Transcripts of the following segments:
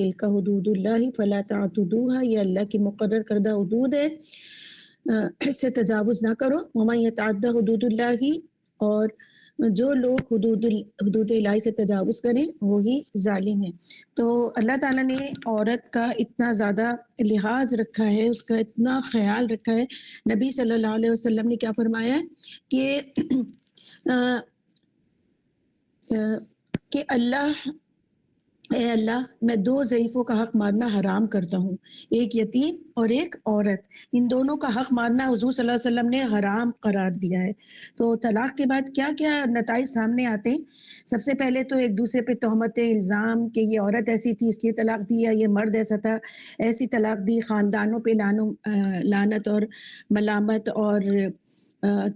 تلک حدود اللہ فلا تعتدوها، یہ اللہ کی مقرر کردہ حدود ہے، اس سے تجاوز نہ کرو. ومن یتعد حدود اللہ، اور جو لوگ حدود الہی سے تجاوز کریں وہی ظالم ہیں. تو اللہ تعالیٰ نے عورت کا اتنا زیادہ لحاظ رکھا ہے، اس کا اتنا خیال رکھا ہے. نبی صلی اللہ علیہ وسلم نے کیا فرمایا ہے کہ اے اللہ میں 2 ضعیفوں کا حق مارنا حرام کرتا ہوں، ایک یتیم اور ایک عورت. ان دونوں کا حق مارنا حضور صلی اللہ علیہ وسلم نے حرام قرار دیا ہے. تو طلاق کے بعد کیا کیا نتائج سامنے آتے ہیں؟ سب سے پہلے تو ایک دوسرے پہ تہمتیں، الزام کہ یہ عورت ایسی تھی اس لیے طلاق دی، یا یہ مرد ایسا تھا ایسی طلاق دی، خاندانوں پہ لعنت اور ملامت اور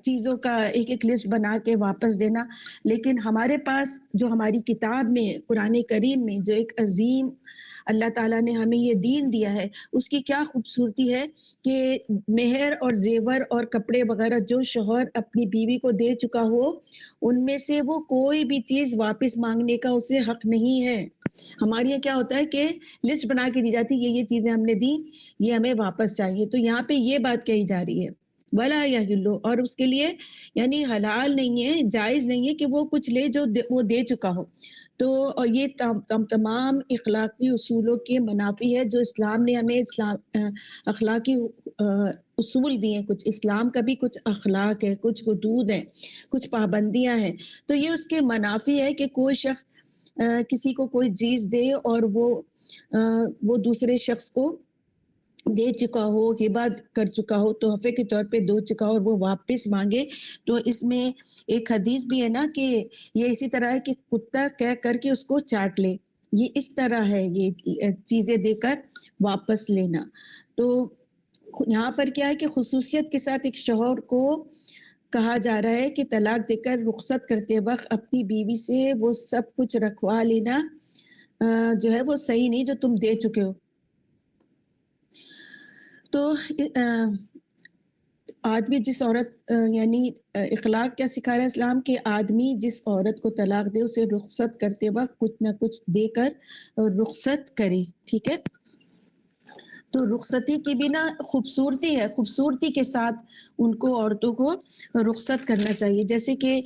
چیزوں کا ایک لسٹ بنا کے واپس دینا. لیکن ہمارے پاس جو ہماری کتاب میں قرآن کریم میں جو ایک عظیم اللہ تعالیٰ نے ہمیں یہ دین دیا ہے، اس کی کیا خوبصورتی ہے کہ مہر اور زیور اور کپڑے وغیرہ جو شوہر اپنی بیوی کو دے چکا ہو، ان میں سے وہ کوئی بھی چیز واپس مانگنے کا اسے حق نہیں ہے. ہمارے یہاں کیا ہوتا ہے کہ لسٹ بنا کے دی جاتی ہے، یہ چیزیں ہم نے دی، یہ ہمیں واپس چاہیے. تو یہاں پہ یہ بات کہی جا رہی ہے ولا یحل، اور اس کے لیے یعنی حلال نہیں ہے، جائز نہیں ہے کہ وہ کچھ لے جو وہ دے چکا ہو. تو یہ تمام اخلاقی اصولوں کے منافی ہے جو اسلام نے ہمیں اخلاقی اصول دیے. کچھ اسلام کا بھی کچھ اخلاق ہے، کچھ حدود ہیں، کچھ پابندیاں ہیں. تو یہ اس کے منافی ہے کہ کوئی شخص کسی کو کوئی چیز دے اور وہ دوسرے شخص کو دے چکا ہو، ہبہ کر چکا ہو، تحفے کے طور پہ دے چکا ہو اور وہ واپس مانگے. تو اس میں ایک حدیث بھی ہے نا کہ یہ اسی طرح ہے کہ کتا کہہ کر کے اس کو چاٹ لے، یہ اس طرح ہے یہ چیزیں دے کر واپس لینا. تو یہاں پر کیا ہے کہ خصوصیت کے ساتھ ایک شوہر کو کہا جا رہا ہے کہ طلاق دے کر رخصت کرتے وقت اپنی بیوی سے وہ سب کچھ رکھوا لینا جو ہے وہ صحیح نہیں جو تم دے چکے ہو. تو آدمی جس عورت یعنی اخلاق کیا سکھا رہا ہے اسلام کے، آدمی جس عورت کو طلاق دے اسے رخصت کرتے وقت کچھ نہ کچھ دے کر رخصت کرے. ٹھیک ہے، تو رخصتی کی بھی نا خوبصورتی ہے، خوبصورتی کے ساتھ ان کو عورتوں کو رخصت کرنا چاہیے. جیسے کہ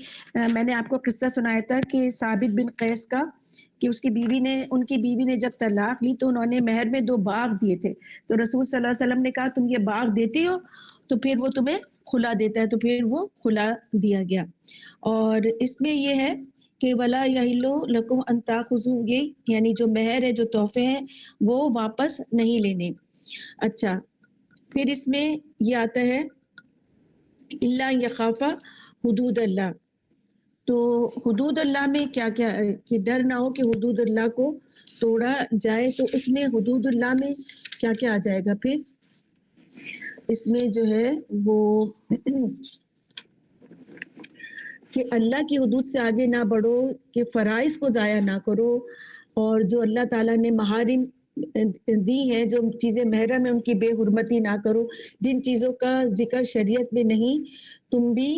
میں نے آپ کو قصہ سنایا تھا کہ ثابت بن قیس کا، کہ ان کی بیوی نے جب طلاق لی تو انہوں نے مہر میں 2 باغ دیے تھے. تو رسول صلی اللہ علیہ وسلم نے کہا تم یہ باغ دیتی ہو تو پھر وہ تمہیں خلا دیتا ہے، تو پھر وہ خلا دیا گیا. اور اس میں یہ ہے کہ ولا یحل لکم ان تاخذوا، یہ یعنی جو مہر ہے، جو تحفے ہیں وہ واپس نہیں لینے. اچھا، پھر اس میں یہ آتا ہے الا یخافا حدود اللہ. تو حدود اللہ میں کیا کیا ہے کہ ڈر نہ ہو کہ حدود اللہ کو توڑا جائے. تو اس میں حدود اللہ میں کیا کیا آ جائے گا؟ پھر اس میں جو ہے وہ کہ اللہ کی حدود سے آگے نہ بڑھو، کہ فرائض کو ضائع نہ کرو، اور جو اللہ تعالیٰ نے محارم دی ہیں، جو چیزیں محرم ہیں ان کی بے حرمتی نہ کرو. جن چیزوں کا ذکر شریعت میں نہیں تم بھی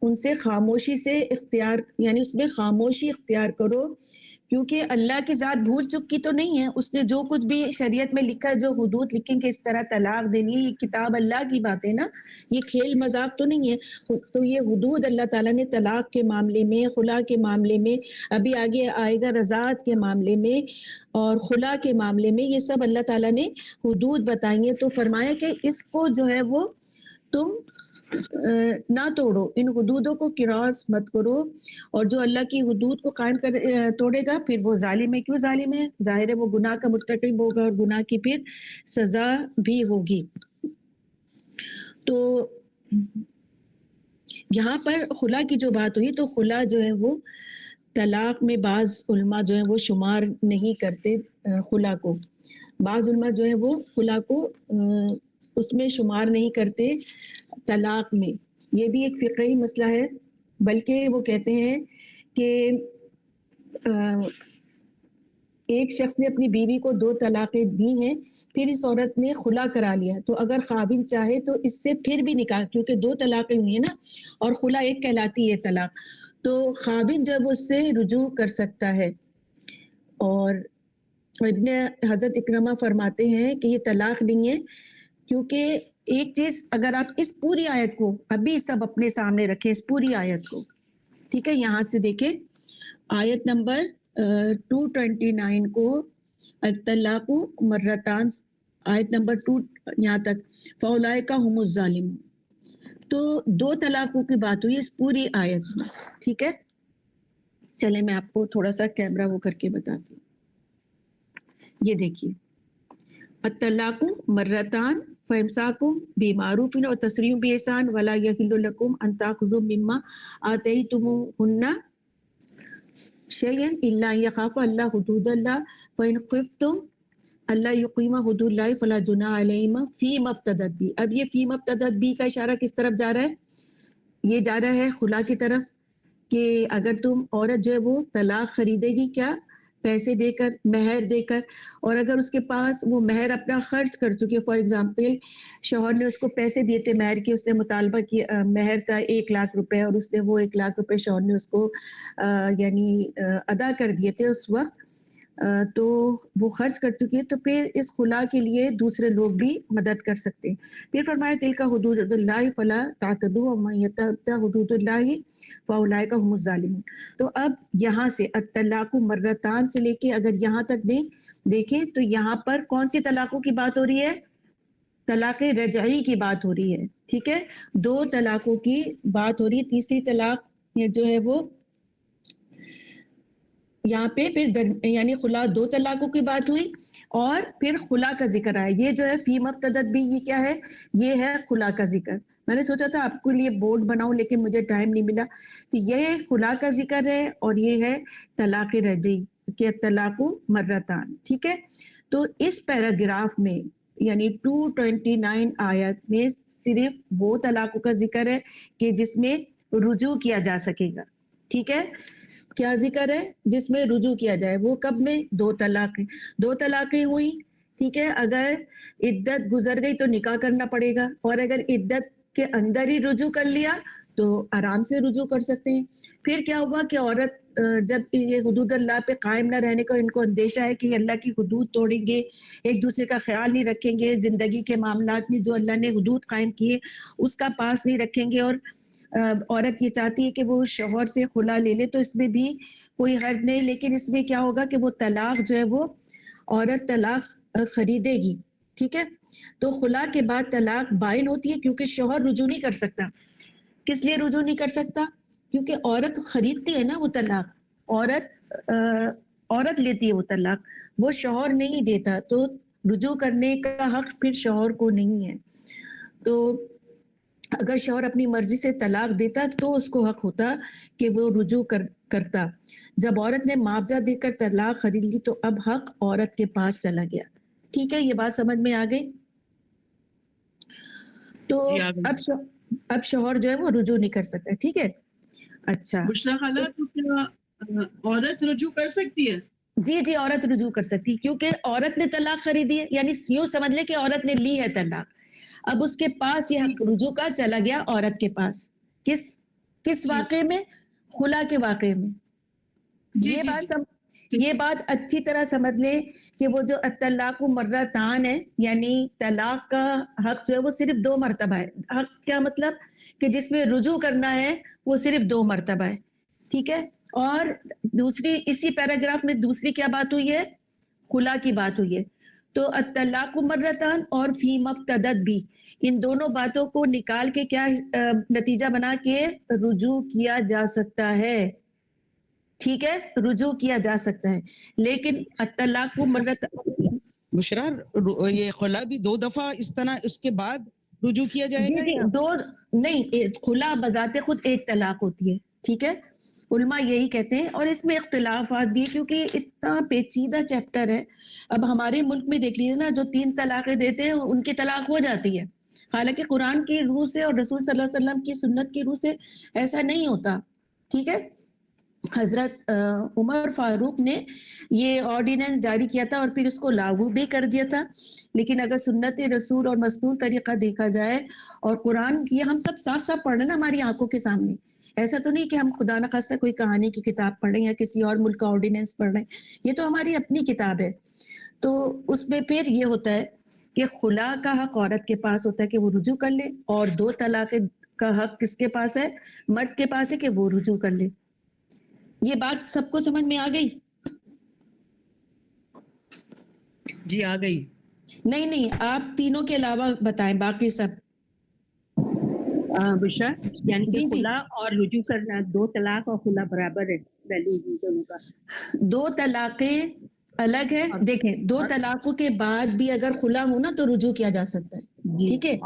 ان سے خاموشی سے اختیار، یعنی اس میں خاموشی اختیار کرو، کیونکہ اللہ کی ذات بھول چکی تو نہیں ہے. اس نے جو کچھ بھی شریعت میں لکھا، جو حدود لکھیں کہ اس طرح طلاق دینی ہے، یہ کتاب اللہ کی بات ہے نا، یہ کھیل مذاق تو نہیں ہے. تو یہ حدود اللہ تعالیٰ نے طلاق کے معاملے میں، خلا کے معاملے میں، ابھی آگے آئے گا رضاعت کے معاملے میں اور خلا کے معاملے میں، یہ سب اللہ تعالیٰ نے حدود بتائی ہیں. تو فرمایا کہ اس کو جو ہے وہ تم نہ توڑو، ان حدودوں کو کراس مت کرو. اور جو اللہ کی حدود کو قائم توڑے گا پھر وہ ظالم ہے. کیوں ظالم ہے؟ ظاہر ہے وہ گناہ کا مرتکب ہوگا اور گناہ کی پھر سزا بھی ہوگی. تو یہاں پر خلا کی جو بات ہوئی، تو خلا جو ہے وہ طلاق میں بعض علماء جو ہیں وہ شمار نہیں کرتے خلا کو. بعض علماء جو ہے وہ خلا کو اس میں شمار نہیں کرتے طلاق میں. یہ بھی ایک فقہی مسئلہ ہے، بلکہ وہ کہتے ہیں کہ ایک شخص نے اپنی بیوی کو 2 طلاقیں دی ہیں، پھر اس عورت نے خلا کرا لیا، تو اگر خاوند چاہے تو اس سے پھر بھی نکاح، کیونکہ 2 طلاقیں ہوئی ہیں نا، اور خلا ایک کہلاتی ہے طلاق، تو خاوند جب اس سے رجوع کر سکتا ہے. اور ابن حضرت اکرمہ فرماتے ہیں کہ یہ طلاق نہیں ہے، کیونکہ ایک چیز اگر آپ اس پوری آیت کو ابھی سب اپنے سامنے رکھیں، اس پوری آیت کو، ٹھیک ہے، یہاں سے دیکھیں آیت نمبر 229 کو، الطلاق مرتان، آیت نمبر 2 یہاں تک، فاولئک هم الظالمون، تو 2 طلاقوں کی بات ہوئی اس پوری آیت میں، ٹھیک ہے۔ چلیں میں آپ کو تھوڑا سا کیمرہ وہ کر کے بتاتی ہوں، یہ دیکھیے، الطلاق مرتان فامساکم بمعروف و تسریح باحسان ولا یحل لکم ان تاخذوا مما آتیتموہن شیئا الا ان یخافا اللہ حدود اللہ فان خفتم اللہ یقیم حدود اللہ فلا جناح علیہما فیما افتدت بھی۔ اب یہ فیما افتدت بھی کا اشارہ کس طرف جا رہا ہے؟ یہ جا رہا ہے خلا کی طرف، کہ اگر تم عورت جو ہے وہ طلاق خریدے گی کیا؟ پیسے دے کر، مہر دے کر، اور اگر اس کے پاس وہ مہر اپنا خرچ کر چکی ہے، فار ایگزامپل شوہر نے اس کو پیسے دیے تھے مہر کی، اس نے مطالبہ کیا، مہر تھا 1,00,000 روپے اور اس نے وہ 1,00,000 روپے شوہر نے اس کو یعنی ادا کر دیے تھے اس وقت، تو وہ خرچ کر چکی ہے، تو پھر اس خلا کے لیے دوسرے لوگ بھی مدد کر سکتے ہیں۔ پھر فرمایا تلک حدود اللہ فلا تعتدوا ومن یتعد حدود اللہ فاولئک هم الظالمون۔ تو اب یہاں سے الطلاق مرتان سے لے کے اگر یہاں تک دیکھیں تو یہاں پر کون سی طلاقوں کی بات ہو رہی ہے؟ طلاق رجعی کی بات ہو رہی ہے، ٹھیک ہے، 2 طلاقوں کی بات ہو رہی ہے۔ تیسری طلاق یہ جو ہے وہ یہاں پہ پھر یعنی خلا 2 طلاقوں کی بات ہوئی اور پھر خلا کا ذکر آیا۔ یہ جو ہے فی مبتدت بھی، یہ کیا ہے؟ یہ ہے خلا کا ذکر۔ میں نے سوچا تھا آپ کے لیے بورڈ بناؤں لیکن مجھے ٹائم نہیں ملا، کہ یہ خلا کا ذکر ہے اور یہ ہے طلاق رجعی کہ طلاق مرتان، ٹھیک ہے۔ تو اس پیراگراف میں یعنی 229 آیت میں صرف وہ طلاقوں کا ذکر ہے کہ جس میں رجوع کیا جا سکے گا، ٹھیک ہے۔ کیا ذکر ہے؟ جس میں رجوع کیا جائے، وہ کب میں؟ 2 طلاقیں، 2 طلاقیں ہوئی، ٹھیک ہے۔ اگر عدت گزر گئی تو نکاح کرنا پڑے گا، اور اگر عدت کے اندر ہی رجوع کر لیا تو آرام سے رجوع کر سکتے ہیں۔ پھر کیا ہوا کہ عورت جب یہ حدود اللہ پہ قائم نہ رہنے کا ان کو اندیشہ ہے کہ یہ اللہ کی حدود توڑیں گے، ایک دوسرے کا خیال نہیں رکھیں گے، زندگی کے معاملات میں جو اللہ نے حدود قائم کیے اس کا پاس نہیں رکھیں گے، اور عورت یہ چاہتی ہے کہ وہ شوہر سے خلا لے لے، تو اس میں بھی کوئی حرج نہیں، لیکن اس میں کیا ہوگا کہ وہ طلاق جو ہے وہ عورت طلاق خریدے گی، ٹھیک ہے۔ تو خلا کے بعد طلاق بائن ہوتی ہے، کیونکہ شوہر رجوع نہیں کر سکتا۔ کس لیے رجوع نہیں کر سکتا؟ کیونکہ عورت خریدتی ہے نا وہ طلاق، عورت لیتی ہے وہ طلاق، وہ شوہر نہیں دیتا، تو رجوع کرنے کا حق پھر شوہر کو نہیں ہے۔ تو اگر شوہر اپنی مرضی سے طلاق دیتا تو اس کو حق ہوتا کہ وہ رجوع کرتا۔ جب عورت نے معاوضہ دے کر طلاق خرید لی تو اب حق عورت کے پاس چلا گیا، ٹھیک ہے۔ یہ بات سمجھ میں آ گئی؟ تو اب شوہر جو ہے وہ رجوع نہیں کر سکتا، ٹھیک ہے۔ اچھا بشرا خالہ، تو کیا عورت رجوع کر سکتی ہے؟ جی عورت رجوع کر سکتی، کیونکہ عورت نے طلاق خریدی ہے، یعنی یوں سمجھ لے کہ عورت نے لی ہے طلاق، اب اس کے پاس یہ حق رجوع کا چلا گیا عورت کے پاس۔ کس واقعے میں؟ خلا کے واقعے میں۔ یہ بات اچھی طرح سمجھ لے کہ وہ جو الطلاق مرتان ہے، یعنی طلاق کا حق جو ہے وہ صرف 2 مرتبہ ہے۔ حق کیا مطلب؟ کہ جس میں رجوع کرنا ہے وہ صرف 2 مرتبہ ہے، ٹھیک ہے۔ اور دوسری اسی پیراگراف میں دوسری کیا بات ہوئی ہے؟ خلا کی بات ہوئی ہے۔ تو الطلاق مرتان اور فی مفتدت بھی، ان دونوں باتوں کو نکال کے کیا نتیجہ بنا کے رجوع کیا جا سکتا ہے، ٹھیک ہے، رجوع کیا جا سکتا ہے۔ لیکن الطلاق مرتان، بشرا یہ خلا بھی 2 دفعہ اس طرح اس کے بعد رجوع کیا جائے گا؟ جی 2 نہیں، خلا بذات خود ایک طلاق ہوتی ہے، ٹھیک ہے، علماء یہی کہتے ہیں، اور اس میں اختلافات بھی ہیں کیونکہ اتنا پیچیدہ چیپٹر ہے۔ اب ہمارے ملک میں دیکھ لیجیے نا، جو 3 طلاقیں دیتے ہیں ان کی طلاق ہو جاتی ہے، حالانکہ قرآن کی روح سے اور رسول صلی اللہ علیہ وسلم کی سنت کی روح سے ایسا نہیں ہوتا، ٹھیک ہے۔ حضرت عمر فاروق نے یہ آرڈیننس جاری کیا تھا اور پھر اس کو لاگو بھی کر دیا تھا، لیکن اگر سنت رسول اور مسنون طریقہ دیکھا جائے اور قرآن کی، ہم سب صاف صاف پڑھ رہے ہیں نا ہماری آنکھوں کے سامنے، ایسا تو نہیں کہ ہم خدا نخواستہ کوئی کہانی کی کتاب پڑھ رہے ہیں یا کسی اور ملک کا آرڈیننس پڑھ رہے ہیں، یہ تو ہماری اپنی کتاب ہے. تو اس میں پھر یہ ہوتا ہے کہ خلا کا حق عورت کے پاس ہوتا ہے کہ وہ رجوع کر لے، اور 2 طلاق کا حق کس کے پاس ہے؟ مرد کے پاس ہے کہ وہ رجوع کر لے. یہ بات سب کو سمجھ میں آ گئی؟ جی آ گئی. نہیں آپ تینوں کے علاوہ بتائیں باقی سب. بشرا یعنی کہ جی خلا اور رجوع کرنا، 2 طلاق اور خلا برابر ہے ویلیو دونوں کا. 2 طلاقیں الگ ہے. دیکھیں 2 طلاقوں کے بعد بھی اگر خلا ہو نا تو رجوع کیا جا سکتا ہے. جی ٹھیک ہے.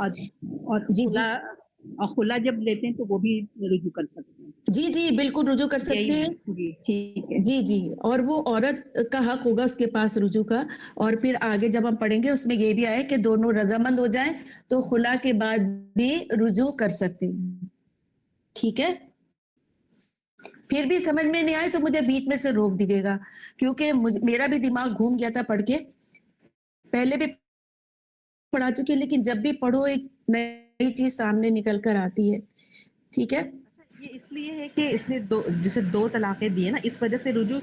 اور خلا جب لیتے ہیں تو وہ بھی رجوع کر سکتے ہیں. جی بالکل رجوع کر سکتے ہیں. جی ٹھیک ہے. جی اور وہ عورت کا حق ہوگا اس کے پاس رجوع کا. اور پھر آگے جب ہم پڑھیں گے اس میں یہ بھی آئے کہ دونوں رضامند ہو جائیں تو خلا کے بعد بھی رجوع کر سکتے ہیں. ٹھیک ہے. پھر بھی سمجھ میں نہیں آئے تو مجھے بیچ میں سے روک دیجیے گا، کیونکہ میرا بھی دماغ گھوم گیا تھا پڑھ کے. پہلے بھی پڑھا چکی لیکن جب بھی پڑھو ایک نئی چیز سامنے نکل کر آتی ہے. ٹھیک ہے. یہ اس لیے ہے کہ اس نے جیسے 2 طلاقیں دیے نا، اس وجہ سے رجوع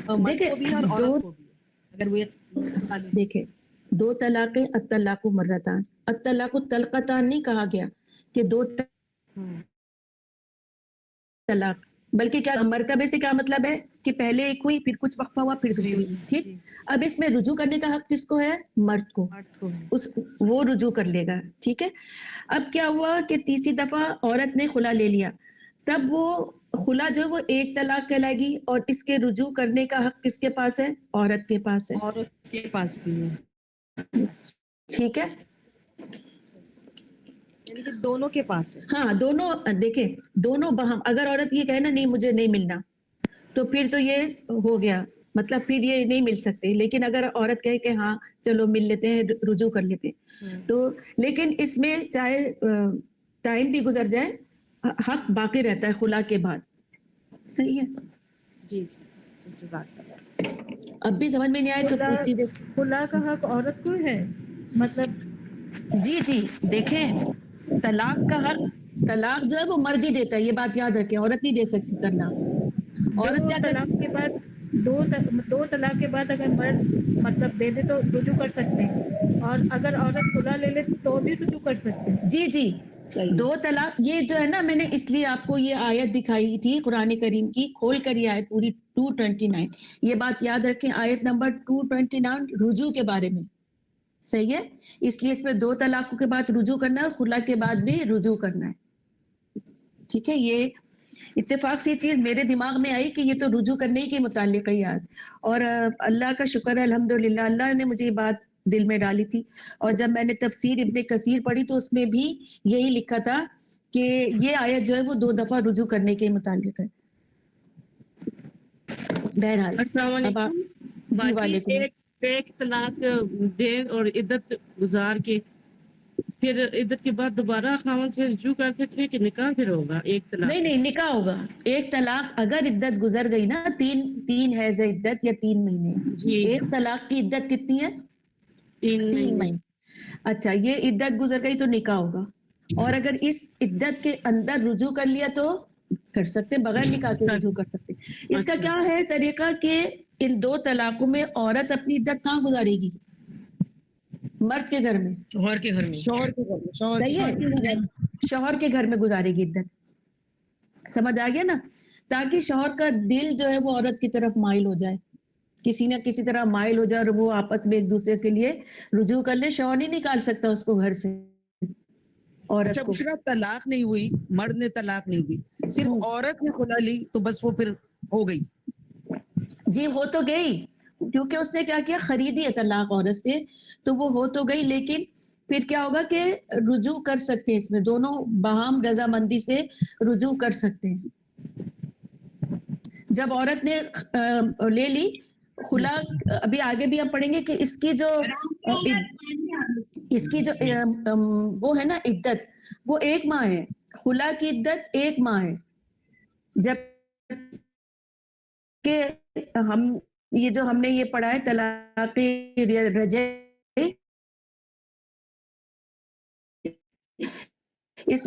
مرد کو بھی ہے اور عورت کو بھی ہے. اگر وہ دیکھیں 2 طلاقیں، الطلاق مرتان، الطلاق طلقتان نہیں کہا گیا کہ 2 طلاق، بلکہ کیا مرتبے سے کیا مطلب ہے کہ پہلے ایک ہوئی پھر کچھ وقفہ ہوا پھر دوسری. ٹھیک. اب اس میں رجوع کرنے کا حق کس کو ہے؟ مرد کو. وہ رجوع کر لے گا. ٹھیک ہے. اب کیا ہوا کہ تیسری دفعہ عورت نے خلا لے لیا، تب وہ خلا جو وہ 1 طلاق کہلائے گی، اور اس کے رجوع کرنے کا حق کس کے پاس ہے؟ عورت کے پاس ہے. عورت کے پاس بھی ہے. ٹھیک ہے. یعنی کہ دونوں کے پاس ہے. ہاں دونوں. دیکھیں دونوں بہم، اگر عورت یہ کہے نا نہیں مجھے نہیں ملنا تو پھر تو یہ ہو گیا، مطلب پھر یہ نہیں مل سکتے. لیکن اگر عورت کہے کہ ہاں چلو مل لیتے ہیں، رجوع کر لیتے ہیں، تو لیکن اس میں چاہے ٹائم بھی گزر جائے حق باقی رہتا ہے خلا کے بعد. صحیح ہے. جی جزاک اللہ. اب بھی سمجھ میں نہیں آئے تو سیدھے خلا کا حق عورت کو ہے مطلب. جی دیکھیں طلاق کا حق، طلاق جو ہے وہ مرد ہی دیتا ہے، یہ بات یاد رکھیں، عورت نہیں دے سکتی طلاق. عورت کیا طلاق کے بعد 2 طلاق کے بعد اگر مرد مطلب دے دے تو رجوع کر سکتے ہیں، اور اگر عورت خلا لے لے تو بھی رجوع کر سکتے ہیں. جی 2 طلاق. یہ جو ہے نا میں نے اس لیے آپ کو یہ آیت دکھائی تھی قرآن کریم کی، کھول کر یہ آیت پوری 229. یہ بات یاد رکھیں، آیت نمبر 229 رجوع کے بارے میں. صحیح ہے. اس لیے اس میں 2 طلاقوں کے بعد رجوع کرنا ہے اور خلا کے بعد بھی رجوع کرنا ہے. ٹھیک ہے. یہ اتفاق سے یہ چیز میرے دماغ میں آئی کہ یہ تو رجوع کرنے کے متعلق ہے یاد. اور اللہ کا شکر ہے الحمدللہ، اللہ نے مجھے یہ بات دل میں ڈالی تھی. اور جب میں نے تفسیر ابن کثیر پڑھی تو اس میں بھی یہی لکھا تھا کہ یہ آیت جو ہے وہ 2 دفعہ رجوع کرنے کے متعلق ہے. بہرحال السلام علیکم. جی وعلیکم. ایک طلاق دے اور عدت گزار کے پھر عدت کے بعد دوبارہ خاوند سے رجوع کر سکتے ہیں کہ نکاح پھر ہوگا؟ ایک طلاق نہیں نکاح ہوگا. 1 طلاق اگر عدت گزر گئی نا، 3 حیض عدت یا 3 مہینے، جی 1 طلاق کی عدت کتنی ہے؟ 3 مہینے. اچھا یہ عدت گزر گئی تو نکاح ہوگا. اور اگر اس عدت کے اندر رجوع کر لیا تو کر سکتے، بغیر نکاح کے رجوع کر سکتے. اس کا کیا ہے طریقہ کہ ان 2 طلاقوں میں عورت اپنی عدت کہاں گزارے گی؟ مرد کے گھر میں. شوہر کے گھر میں. صحیح ہے. شوہر کے گھر میں گزارے گی عدت. سمجھ آ گیا نا؟ تاکہ شوہر کا دل جو ہے وہ عورت کی طرف مائل ہو جائے، کسی نہ کسی طرح مائل ہو جائے، اور وہ آپس میں ایک دوسرے کے لیے رجوع کر لے. شوہر نہیں نکال سکتا اس کو گھر سے. عورت کو بشرا طلاق نہیں ہوئی، مرد نے طلاق نہیں ہوئی، صرف عورت نے خلا لی تو بس وہ پھر ہو گئی. جی ہو تو گئی، کیونکہ اس نے کیا کیا، خریدی ہے طلاق عورت سے، تو وہ ہو تو گئی. لیکن پھر کیا ہوگا کہ رجوع کر سکتے ہیں، اس میں دونوں باہم رضامندی سے رجوع کر سکتے ہیں. جب عورت نے لے لی خلا، ابھی آگے بھی ہم پڑھیں گے کہ اس کی جو وہ ہے نا عدت، وہ 1 ماہ ہے. خلا کی عدت 1 ماہ ہے. جب کہ یہ جو ہم نے یہ پڑھا ہے طلاق رجعی، اس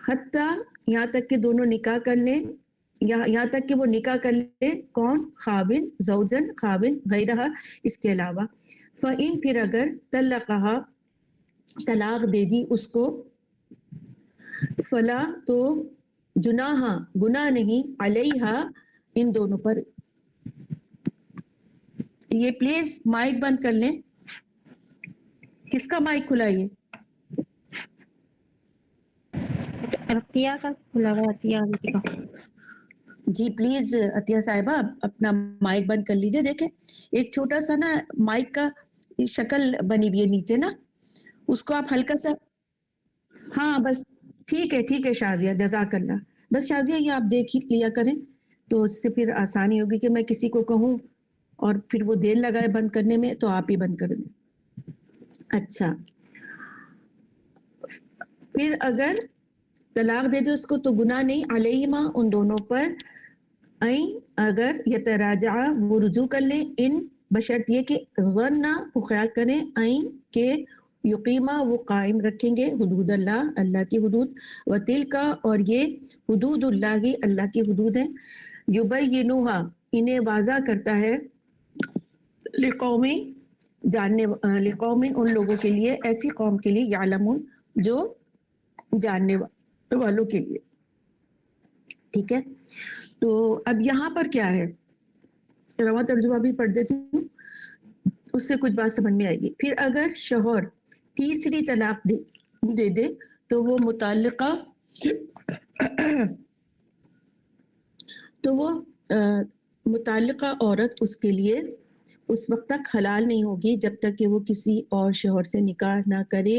حتیٰ یہاں تک کہ دونوں نکاح کر لیں، یہاں تک کہ وہ نکاح کر لے، کون؟ خاوند، زوجن، خاوند، غیرہ، اس کے علاوہ. فَإِن پھر اگر طلقہا طلاق دے دی اس کو، فلا تو جناح گناہ نہیں، علیہا ان دونوں پر. یہ پلیز مائک بند کر لیں. کس کا مائک کھلا ہے؟ عطیہ کا کھلا ہوا، عطیہ آنٹی کا. جی پلیز عطیہ صاحبہ اپنا مائک بند کر لیجئے. دیکھیں ایک چھوٹا سا نا مائک کا شکل بنی ہوئی ہے نیچے نا، اس کو آپ ہلکا سا، ہاں بس ٹھیک ہے شازیہ، جزاک اللہ. بس شازیہ یہ آپ دیکھ ہی لیا کریں تو اس سے پھر آسانی ہوگی کہ میں کسی کو کہوں اور پھر وہ دیر لگائے بند کرنے میں تو آپ ہی بند کر دیں. اچھا پھر اگر طلاق دے دے اس کو تو گناہ نہیں، علیہما ان دونوں پر، این اگر یتراجع وہ رجوع کر لیں، ان بشرط یہ کہ غنہ وہ خیال کریں، این کہ یقیمہ وہ قائم رکھیں گے حدود اللہ، اللہ کی حدود، وتلکا اور یہ حدود اللہ اللہ کی حدود ہیں، یبینوہا انہیں واضح کرتا ہے، لقوم ان لوگوں کے لیے، ایسی قوم کے لیے، یعلمون جو جاننے والوں کے لیے. ٹھیک ہے تو اب یہاں پر کیا ہے، رواں ترجمہ بھی پڑھ دیتی ہوں، اس سے کچھ بات سمجھ میں آئے گی. پھر اگر شوہر تیسری طلاق دے دے تو وہ متعلقہ عورت اس کے لیے اس وقت تک حلال نہیں ہوگی جب تک کہ وہ کسی اور شوہر سے نکاح نہ کرے.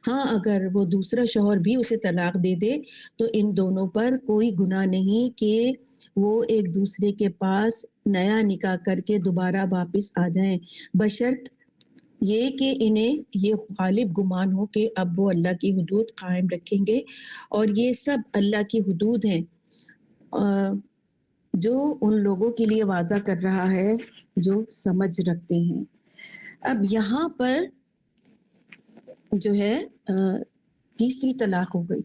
ہاں اگر وہ دوسرا شوہر بھی اسے طلاق دے دے تو ان دونوں پر کوئی گناہ نہیں کہ وہ ایک دوسرے کے پاس نیا نکاح کر کے دوبارہ واپس آ جائیں، بشرط یہ کہ انہیں یہ غالب گمان ہو کہ اب وہ اللہ کی حدود قائم رکھیں گے. اور یہ سب اللہ کی حدود ہیں جو ان لوگوں کے لیے واضح کر رہا ہے جو سمجھ رکھتے ہیں. اب یہاں پر جو ہے تیسری طلاق ہو گئی.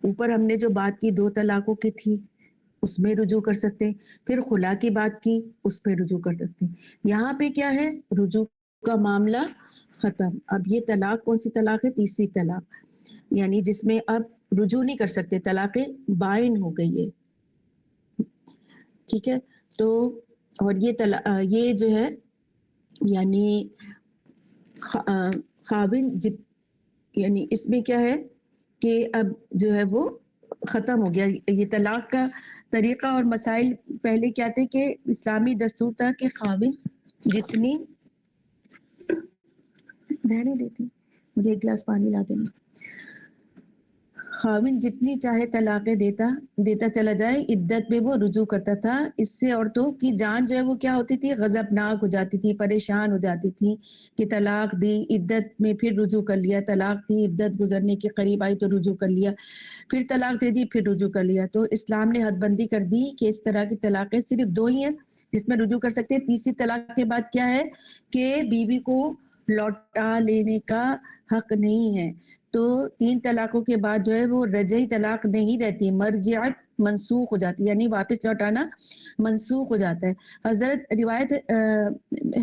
اوپر ہم نے جو بات کی 2 طلاقوں کی تھی اس میں رجوع کر سکتے ہیں، پھر خلا کی بات کی اس پہ رجوع کر سکتے ہیں. یہاں پہ کیا ہے، رجوع کا معاملہ ختم. اب یہ طلاق کون سی طلاق ہے؟ تیسری طلاق، یعنی جس میں اب رجوع نہیں کر سکتے، طلاق بائن ہو گئی ہے. ٹھیک ہے تو اور یہ جو ہے یعنی خاوند یعنی اس میں کیا ہے کہ اب جو ہے وہ ختم ہو گیا. یہ طلاق کا طریقہ اور مسائل پہلے کیا تھے کہ اسلامی دستور تھا کہ خاوند جتنی رہنے دیتی، مجھے ایک گلاس پانی لا دینا. خاوند جتنی چاہے طلاقیں دیتا چلا جائے، عدت میں وہ رجوع کرتا تھا. اس سے عورتوں کی جان جو ہے وہ کیا ہوتی تھی، غضبناک ہو جاتی تھی، پریشان ہو جاتی تھی کہ طلاق دی، عدت میں پھر رجوع کر لیا، طلاق دی، عدت گزرنے کے قریب آئی تو رجوع کر لیا، پھر طلاق دے دی، پھر رجوع کر لیا. تو اسلام نے حد بندی کر دی کہ اس طرح کی طلاقیں صرف 2 ہی ہیں جس میں رجوع کر سکتے ہیں. تیسری طلاق کے بعد کیا ہے کہ بیوی کو لوٹا لینے کا حق نہیں ہے. تو 3 طلاقوں کے بعد جو ہے وہ رجعی طلاق نہیں رہتی، مرجعت منسوخ ہو جاتی، یعنی واپس لوٹانا منسوخ ہو جاتا ہے. حضرت روایت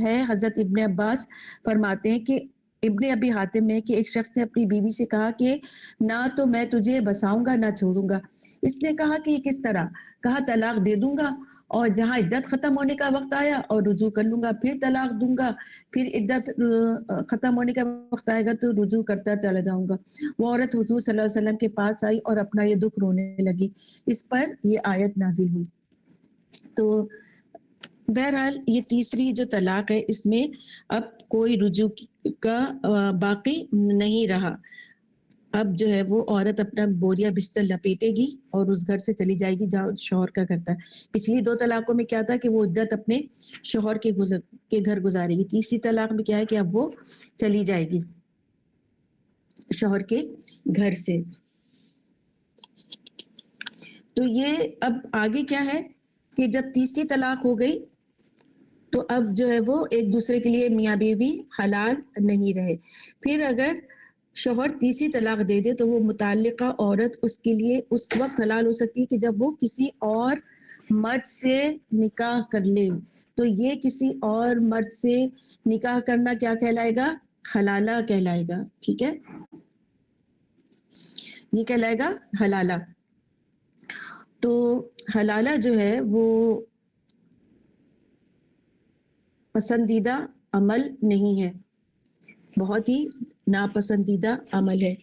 ہے، حضرت ابن عباس فرماتے ہیں کہ ابن ابی حاتم میں کہ ایک شخص نے اپنی بیوی سے کہا کہ نہ تو میں تجھے بساؤں گا نہ چھوڑوں گا. اس نے کہا کہ یہ کس طرح؟ کہا طلاق دے دوں گا اور جہاں عدت ختم ہونے کا وقت آیا اور رجوع کر لوں گا، پھر طلاق دوں گا، پھر عدت ختم ہونے کا وقت آئے گا تو رجوع کرتا چلا جاؤں گا. وہ عورت حضور صلی اللہ علیہ وسلم کے پاس آئی اور اپنا یہ دکھ رونے لگی. اس پر یہ آیت نازل ہوئی. تو بہرحال یہ تیسری جو طلاق ہے اس میں اب کوئی رجوع کا باقی نہیں رہا. اب جو ہے وہ عورت اپنا بوریا بستر لپیٹے گی اور اس گھر سے چلی جائے گی جہاں شوہر کا گھر تھا. پچھلی 2 طلاقوں میں کیا تھا کہ وہ عدت اپنے شوہر کے گھر گزارے گی. تیسری طلاق میں کیا ہے کہ اب وہ چلی جائے گی شوہر کے گھر سے. تو یہ اب آگے کیا ہے کہ جب تیسری طلاق ہو گئی تو اب جو ہے وہ ایک دوسرے کے لیے میاں بیوی حلال نہیں رہے. پھر اگر شوہر تیسری طلاق دے دے تو وہ متعلقہ عورت اس کے لیے اس وقت حلال ہو سکتی ہے کہ جب وہ کسی اور مرد سے نکاح کر لے. تو یہ کسی اور مرد سے نکاح کرنا کیا کہلائے گا؟ حلالہ کہلائے گا. ٹھیک ہے، یہ کہلائے گا حلالہ. تو حلالہ جو ہے وہ پسندیدہ عمل نہیں ہے، بہت ہی ناپسندیدہ عمل ہے.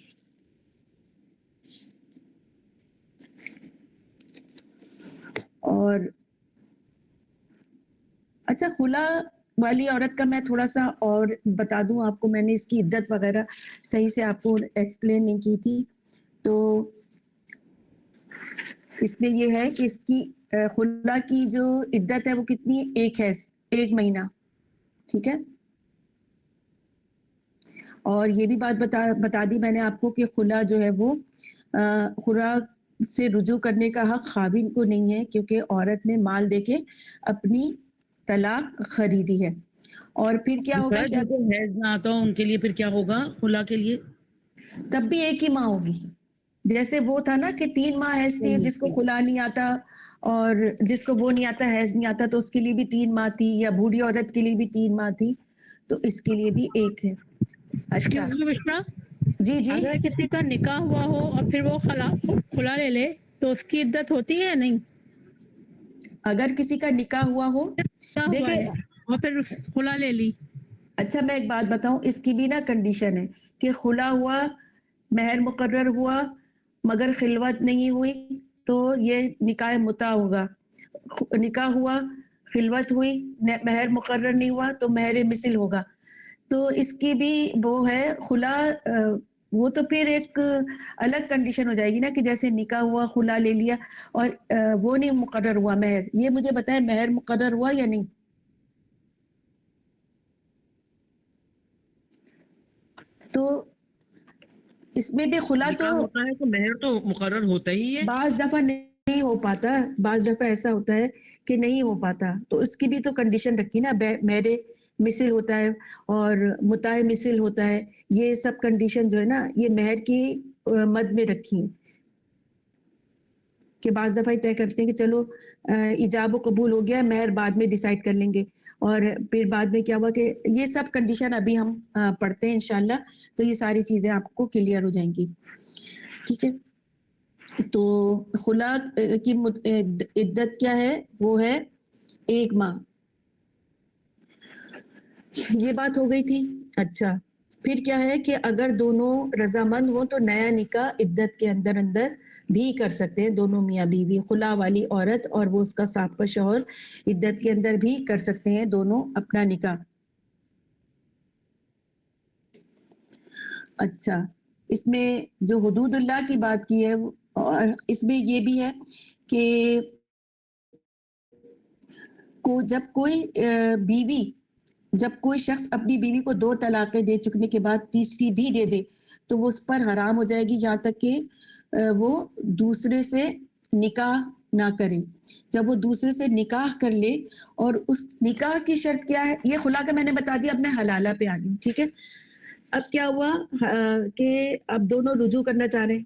اور اچھا، خلا والی عورت کا میں تھوڑا سا اور بتا دوں آپ کو، میں نے اس کی عدت وغیرہ صحیح سے آپ کو ایکسپلین نہیں کی تھی. تو اس میں یہ ہے کہ اس کی خلا کی جو عدت ہے وہ کتنی ہے؟ ایک مہینہ. ٹھیک ہے، اور یہ بھی بات بتا دی میں نے آپ کو کہ خلا جو ہے وہ خلا سے رجوع کرنے کا حق خاوند کو نہیں ہے، کیونکہ عورت نے مال دے کے اپنی طلاق خریدی ہے. اور پھر کیا ہوگا؟ جن کو حیض نہ آتا ہو ان کے لیے پھر کیا ہوگا خلا کے لیے؟ تب بھی ایک ہی ماہ ہوگی. جیسے وہ تھا نا کہ 3 ماہ حیض تھی، جس کو خلا نہیں آتا اور جس کو وہ نہیں آتا، حیض نہیں آتا، تو اس کے لیے بھی 3 ماہ تھی، یا بوڑھی عورت کے لیے بھی 3 ماہ تھی، تو اس کے لیے بھی ایک ہے. اچھا جی جی، اگر کسی کا نکاح ہوا ہو اور پھر وہ خلا لے لے تو اس کی عدت ہوتی ہے یا نہیں؟ اگر کسی کا نکاح ہوا ہو، دیکھیں اور پھر خلا لے لی. اچھا میں ایک بات بتاؤں، اس کی بھی نا کنڈیشن ہے کہ خلا ہوا، مہر مقرر ہوا مگر خلوت نہیں ہوئی تو یہ نکاح متع ہوگا. نکاح ہوا، خلوت ہوئی، مہر مقرر نہیں ہوا تو مہر مثل ہوگا. تو اس کی بھی وہ ہے خلا، وہ تو پھر ایک الگ کنڈیشن ہو جائے گی نا، کہ جیسے نکاح ہوا، خلا لے لیا اور وہ نہیں مقرر ہوا مہر. یہ مجھے بتائیں مہر مقرر ہوا یا نہیں؟ تو اس میں بھی خلا تو ہوتا ہے تو مہر تو مقرر ہوتا ہی ہے. بعض دفعہ نہیں ہو پاتا، بعض دفعہ ایسا ہوتا ہے کہ نہیں ہو پاتا، تو اس کی بھی تو کنڈیشن رکھی نا، مہر مثل ہوتا ہے اور متاع مثل ہوتا ہے. یہ سب کنڈیشن جو ہے نا یہ مہر کی مد میں رکھی ہیں کہ بعض دفعہ طے کرتے ہیں کہ چلو ایجاب و قبول ہو گیا، مہر بعد میں ڈیسائیڈ کر لیں گے. اور پھر بعد میں کیا ہوا کہ یہ سب کنڈیشن ابھی ہم پڑھتے ہیں انشاءاللہ، تو یہ ساری چیزیں آپ کو کلیئر ہو جائیں گی. ٹھیک ہے، تو خلا کی عدت کیا ہے؟ وہ ہے 1 ماہ. یہ بات ہو گئی تھی. اچھا پھر کیا ہے کہ اگر دونوں رضامند ہوں تو نیا نکاح عدت کے اندر بھی کر سکتے ہیں. دونوں میاں بیوی، خلا والی عورت اور وہ اس کا سابقہ شوہر عدت کے اندر بھی کر سکتے ہیں دونوں اپنا نکاح. اچھا، اس میں جو حدود اللہ کی بات کی ہے، اور اس میں یہ بھی ہے کہ جب کوئی شخص اپنی بیوی کو 2 طلاقیں دے چکنے کے بعد تیسری بھی دے دے تو وہ اس پر حرام ہو جائے گی یہاں تک کہ وہ دوسرے سے نکاح نہ کرے. جب وہ دوسرے سے نکاح کر لے، اور اس نکاح کی شرط کیا ہے؟ یہ خلا کا میں نے بتا دیا. اب میں حلالہ پہ آ گئی. ٹھیک ہے، اب کیا ہوا کہ اب دونوں رجوع کرنا چاہ رہے ہیں،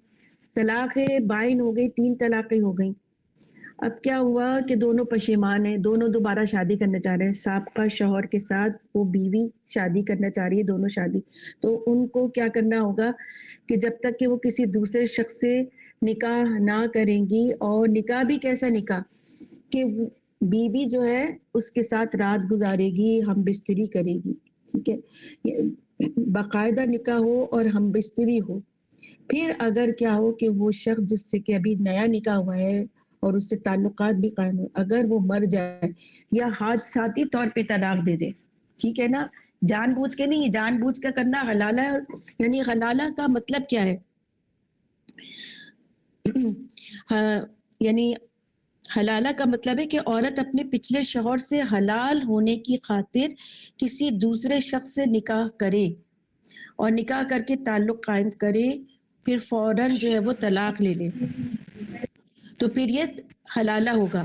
طلاق بائن ہو گئی، 3 طلاقیں ہو گئیں. اب کیا ہوا کہ دونوں پشیمان ہیں، دونوں دوبارہ شادی کرنا چاہ رہے ہیں، سابقہ شوہر کے ساتھ وہ بیوی شادی کرنا چاہ رہی ہے، دونوں شادی. تو ان کو کیا کرنا ہوگا کہ جب تک کہ وہ کسی دوسرے شخص سے نکاح نہ کریں گی، اور نکاح بھی کیسا نکاح کہ بیوی جو ہے اس کے ساتھ رات گزارے گی، ہم بستری کرے گی. ٹھیک ہے، باقاعدہ نکاح ہو اور ہم بستری ہو. پھر اگر کیا ہو کہ وہ شخص جس سے کہ ابھی نیا نکاح ہوا ہے اور اس سے تعلقات بھی قائم ہو، اگر وہ مر جائے یا حادثاتی طور پہ طلاق دے دے، ٹھیک ہے نا، جان بوجھ کے نہیں، جان بوجھ کے کرنا حلالہ ہے. یعنی حلالہ کا مطلب کیا ہے؟ یعنی حلالہ کا مطلب ہے کہ عورت اپنے پچھلے شوہر سے حلال ہونے کی خاطر کسی دوسرے شخص سے نکاح کرے اور نکاح کر کے تعلق قائم کرے، پھر فوراً جو ہے وہ طلاق لے لے، تو پھر یہ حلالہ ہوگا.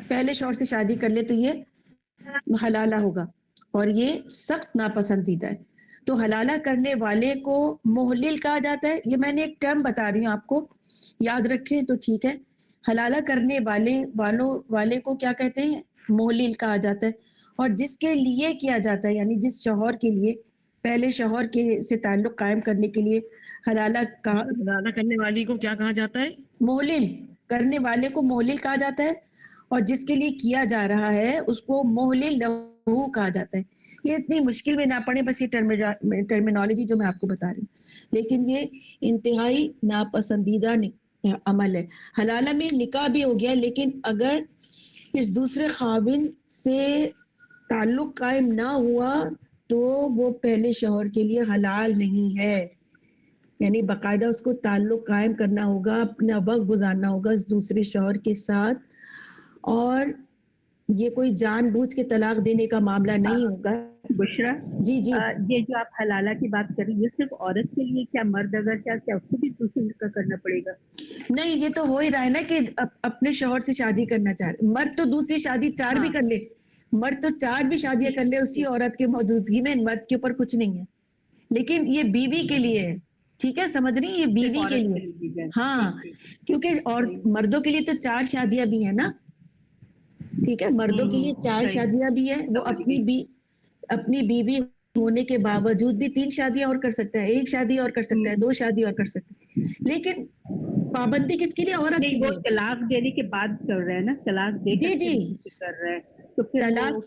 پہلے شوہر سے شادی کر لے تو یہ حلالہ ہوگا، اور یہ سخت ناپسندیدہ ہے. تو حلالہ کرنے والے کو محلل کہا جاتا ہے. یہ میں نے ایک ٹرم بتا رہی ہوں آپ کو, یاد رکھیں تو ٹھیک ہے. حلالہ کرنے والے کو کیا کہتے ہیں؟ محلل کہا جاتا ہے. اور جس کے لیے کیا جاتا ہے, یعنی جس شوہر کے لیے, پہلے شوہر کے سے تعلق قائم کرنے کے لیے حلالہ کرنے والی کو کیا کہا جاتا ہے؟ محلل کرنے والے کو محلل کہا جاتا ہے, اور جس کے لیے کیا جا رہا ہے اس کو محلل لہو کہا جاتا ہے. یہ اتنی مشکل میں نہ پڑے, بس یہ ٹرمینالوجی جو میں آپ کو بتا رہی ہوں, لیکن یہ انتہائی ناپسندیدہ عمل ہے. حلالہ میں نکاح بھی ہو گیا, لیکن اگر اس دوسرے خاوند سے تعلق قائم نہ ہوا تو وہ پہلے شوہر کے لیے حلال نہیں ہے. یعنی باقاعدہ اس کو تعلق قائم کرنا ہوگا, اپنا وقت گزارنا ہوگا اس دوسرے شوہر کے ساتھ, اور یہ کوئی جان بوجھ کے طلاق دینے کا معاملہ نہیں ہوگا. بشرا جی جی, یہ جو آپ حلالہ کی بات کر رہی ہیں, یہ صرف عورت کے لیے, کیا مرد اگر کیا اس کو بھی دوسرے نکاح کرنا پڑے گا؟ نہیں, یہ تو ہو ہی رہا ہے نا کہ اپنے شوہر سے شادی کرنا چاہ رہے. مرد تو دوسری شادی 4 بھی کر لے, مرد تو 4 بھی شادیاں کر لے اسی عورت کے موجودگی میں, مرد کے اوپر کچھ نہیں ہے. لیکن یہ بیوی کے لیے ہے, ٹھیک ہے, سمجھ رہی ہیں, یہ بیوی کے لیے. ہاں, کیونکہ اور مردوں کے لیے تو 4 شادیاں بھی ہیں نا, ٹھیک ہے, مردوں کے لیے 4 شادیاں بھی ہیں. وہ اپنی بیوی ہونے کے باوجود بھی 3 شادیاں اور کر سکتا ہے, 1 شادی اور کر سکتا ہے, 2 شادی اور کر سکتا ہے. لیکن پابندی کس کے لیے؟ عورت کے لیے. طلاق دینے کے بعد کر رہے ہیں نا, طلاق دے جی جی کر رہے ہیں, تو پھر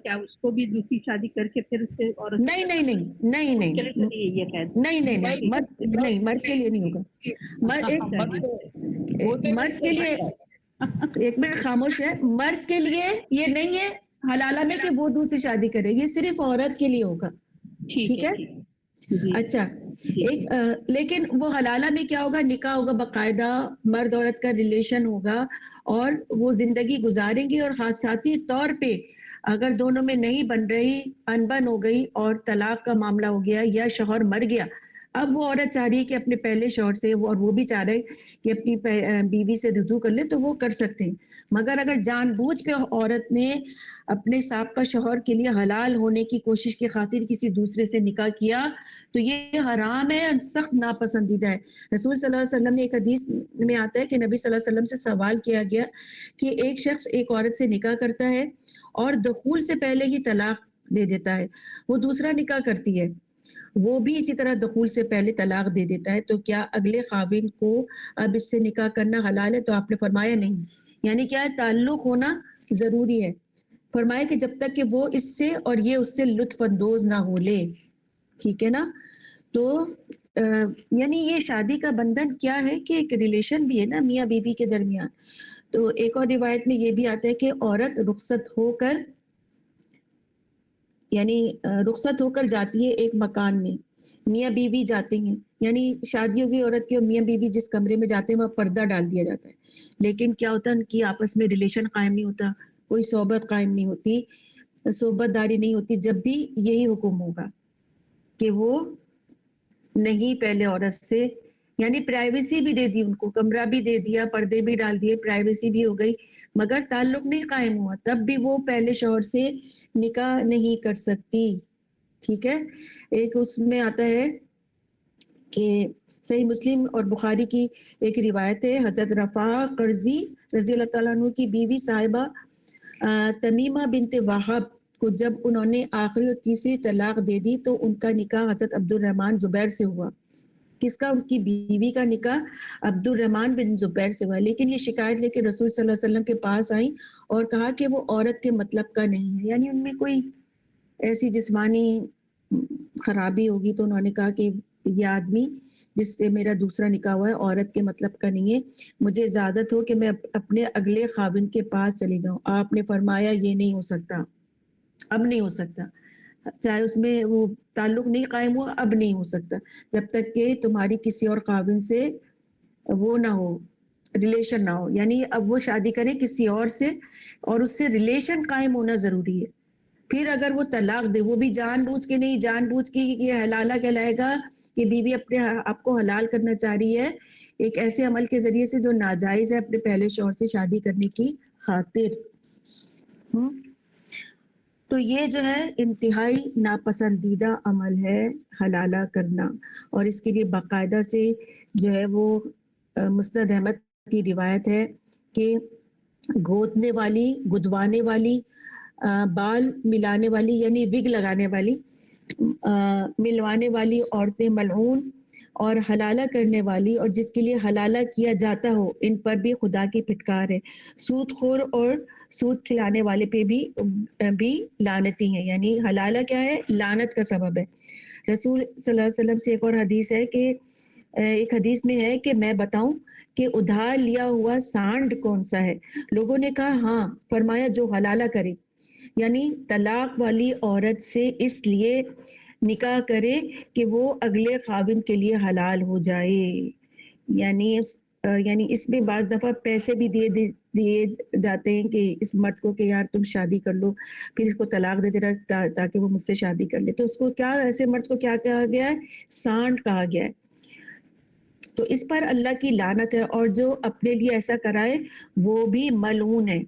کیا اس کو بھی دوسری شادی کر کے پھر اس سے عورت نہیں نہیں نہیں نہیں نہیں مرد کے لیے نہیں ہوگا. مرد کے لیے, ایک منٹ خاموش ہے, مرد کے لیے یہ نہیں ہے حلالہ میں کہ وہ دوسری شادی کرے, یہ صرف عورت کے لیے ہوگا. ٹھیک ہے, اچھا. لیکن وہ حلالہ میں کیا ہوگا؟ نکاح ہوگا, باقاعدہ مرد عورت کا ریلیشن ہوگا, اور وہ زندگی گزاریں گے. اور خاصاتی طور پہ اگر دونوں میں نہیں بن رہی, انبن ہو گئی اور طلاق کا معاملہ ہو گیا یا شوہر مر گیا, اب وہ عورت چاہ رہی ہے کہ اپنے پہلے شوہر سے, اور وہ بھی چاہ رہے کہ اپنی بیوی سے رجوع کر لے, تو وہ کر سکتے ہیں. مگر اگر جان بوجھ پہ عورت نے اپنے سابقہ شوہر کے لیے حلال ہونے کی کوشش کی خاطر کسی دوسرے سے نکاح کیا, تو یہ حرام ہے, سخت ناپسندیدہ ہے. رسول صلی اللہ علیہ وسلم نے ایک حدیث میں آتا ہے کہ نبی صلی اللہ علیہ وسلم سے سوال کیا گیا کہ ایک شخص ایک عورت سے نکاح کرتا ہے اور دخول سے پہلے ہی طلاق دے دیتا ہے, وہ دوسرا نکاح کرتی ہے, وہ بھی اسی طرح دخول سے پہلے طلاق دے دیتا ہے, تو کیا اگلے خاوند کو اب اس سے نکاح کرنا حلال ہے؟ تو آپ نے فرمایا نہیں. یعنی کیا ہے؟ تعلق ہونا ضروری ہے. فرمایا کہ جب تک کہ وہ اس سے اور یہ اس سے لطف اندوز نہ ہو لے, ٹھیک ہے نا. تو یعنی یہ شادی کا بندھن کیا ہے کہ ایک ریلیشن بھی ہے نا میاں بیوی کے درمیان. تو ایک اور روایت میں یہ بھی آتا ہے کہ عورت رخصت ہو کر جاتی ہے ایک مکان میں, میاں بیوی جاتے ہیں, یعنی شادی ہوگی عورت کی اور میاں بیوی جس کمرے میں جاتے ہیں وہاں پردہ ڈال دیا جاتا ہے. لیکن کیا ہوتا ہے, ان کی آپس میں ریلیشن قائم نہیں ہوتا, کوئی صحبت قائم نہیں ہوتی, صحبت داری نہیں ہوتی. جب بھی یہی حکم ہوگا کہ وہ نہیں پہلے عورت سے, یعنی پرائیویسی بھی دے دی ان کو, کمرہ بھی دے دیا, پردے بھی ڈال دیے, پرائیویسی بھی ہو گئی, مگر تعلق نہیں قائم ہوا, تب بھی وہ پہلے شوہر سے نکاح نہیں کر سکتی. ٹھیک ہے. ایک اس میں آتا ہے کہ صحیح مسلم اور بخاری کی ایک روایت ہے, حضرت رفاع قرظی رضی اللہ تعالیٰ عنہ کی بیوی صاحبہ تمیمہ بنت وہب کو جب انہوں نے آخری اور تیسری طلاق دے دی تو ان کا نکاح حضرت عبد الرحمن زبیر سے ہوا. کس کا؟ ان کی بیوی کا نکاح عبد الرحمن بن زبیر سے ہوا. لیکن یہ شکایت لے کے رسول صلی اللہ علیہ وسلم کے پاس آئیں اور کہا کہ وہ عورت کے مطلب کا نہیں ہے, یعنی ان میں کوئی ایسی جسمانی خرابی ہوگی. تو انہوں نے کہا کہ یہ آدمی جس سے میرا دوسرا نکاح ہوا ہے عورت کے مطلب کا نہیں ہے, مجھے اجازت ہو کہ میں اپنے اگلے خاوند کے پاس چلی جاؤں. آپ نے فرمایا یہ نہیں ہو سکتا, اب نہیں ہو سکتا, چاہے اس میں وہ تعلق نہیں قائم ہوا, اب نہیں ہو سکتا جب تک کہ تمہاری کسی اور خاوند سے وہ نہ ہو, ریلیشن نہ ہو. یعنی اب وہ شادی کریں کسی اور سے اور اس سے ریلیشن قائم ہونا ضروری ہے. پھر اگر وہ طلاق دے, وہ بھی جان بوجھ کے نہیں, جان بوجھ کے یہ حلالہ کہلائے گا کہ بیوی اپنے آپ کو حلال کرنا چاہ رہی ہے ایک ایسے عمل کے ذریعے سے جو ناجائز ہے اپنے پہلے شوہر سے شادی کرنے کی خاطر. تو یہ جو ہے انتہائی ناپسندیدہ عمل ہے حلالہ کرنا، اور اس کے لیے باقاعدہ سے جو ہے وہ مسند احمد کی روایت ہے کہ گھوتنے والی، گدوانے والی، بال ملانے والی یعنی وگ لگانے والی، ملوانے والی عورتیں ملعون، اور حلالہ کرنے والی اور جس کے لیے حلالہ کیا جاتا ہو ان پر بھی خدا کی پھٹکار ہے۔ سود خور اور سود کھلانے والے پہ بھی لعنتی ہیں، یعنی حلالہ کیا ہے؟ لعنت کا سبب ہے۔ رسول صلی اللہ علیہ وسلم سے ایک اور حدیث ہے کہ ایک حدیث میں ہے کہ میں بتاؤں کہ ادھار لیا ہوا سانڈ کون سا ہے؟ لوگوں نے کہا ہاں، فرمایا جو حلالہ کرے، یعنی طلاق والی عورت سے اس لیے نکاح کرے کہ وہ اگلے خاوند کے لیے حلال ہو جائے، یعنی اس میں بعض دفعہ پیسے بھی دیے جاتے ہیں کہ اس مرد کو کہ یار تم شادی کر لو، پھر اس کو طلاق دے دینا تاکہ وہ مجھ سے شادی کر لے، تو اس کو کیا، ایسے مرد کو کیا کہا گیا ہے؟ سانڈ کہا گیا ہے۔ تو اس پر اللہ کی لعنت ہے، اور جو اپنے لیے ایسا کرائے وہ بھی ملعون ہے۔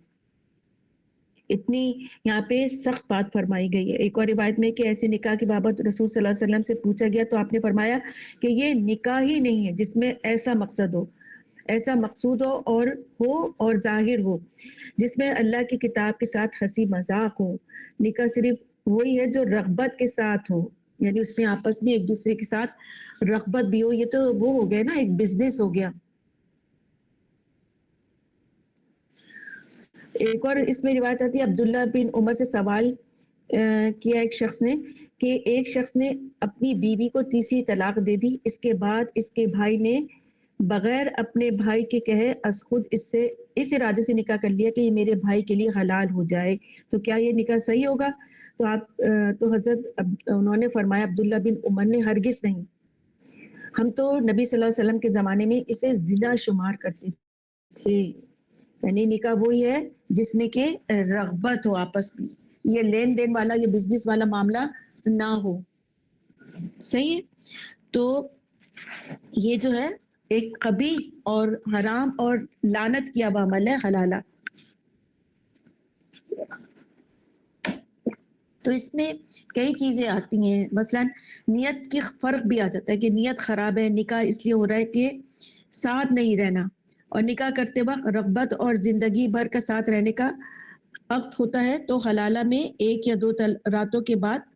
اتنی یہاں پہ سخت بات فرمائی گئی ہے۔ ایک اور روایت میں کہ ایسے نکاح کی بابت رسول صلی اللہ علیہ وسلم سے پوچھا گیا تو آپ نے فرمایا کہ یہ نکاح ہی نہیں ہے جس میں ایسا مقصد ہو، ایسا مقصود ہو اور ظاہر ہو، جس میں اللہ کی کتاب کے ساتھ ہنسی مذاق ہو۔ نکاح صرف وہی ہے جو رغبت کے ساتھ ہو، یعنی اس میں آپس میں ایک دوسرے کے ساتھ رغبت بھی ہو۔ یہ تو وہ ہو گیا نا، ایک بزنس ہو گیا۔ ایک اور اس میں روایت آتی ہے، عبداللہ بن عمر سے سوال کیا ایک شخص نے کہ ایک شخص نے اپنی بیوی کو تیسری طلاق دے دی، اس کے بعد اس کے بھائی نے بغیر اپنے بھائی کے کہے از خود اس ارادے سے نکاح کر لیا کہ یہ میرے بھائی کے لیے حلال ہو جائے، تو کیا یہ نکاح صحیح ہوگا؟ تو حضرت انہوں نے فرمایا عبداللہ بن عمر نے ہرگز نہیں، ہم تو نبی صلی اللہ علیہ وسلم کے زمانے میں اسے زنا شمار کرتے تھے۔ یعنی نکاح وہی ہے جس میں کہ رغبت ہو آپس میں، یہ لین دین والا، یہ بزنس والا معاملہ نہ ہو۔ صحیح ہے؟ تو یہ جو ہے ایک قبیح اور حرام اور لعنت کیا ہوا عمل ہے حلالہ۔ تو اس میں کئی چیزیں آتی ہیں، مثلا نیت کی فرق بھی آ جاتا ہے کہ نیت خراب ہے، نکاح اس لیے ہو رہا ہے کہ ساتھ نہیں رہنا، اور نکاح کرتے وقت رغبت اور زندگی بھر کا ساتھ رہنے کا عقد ہوتا ہے، تو حلالہ میں 1 یا 2 راتوں کے بعد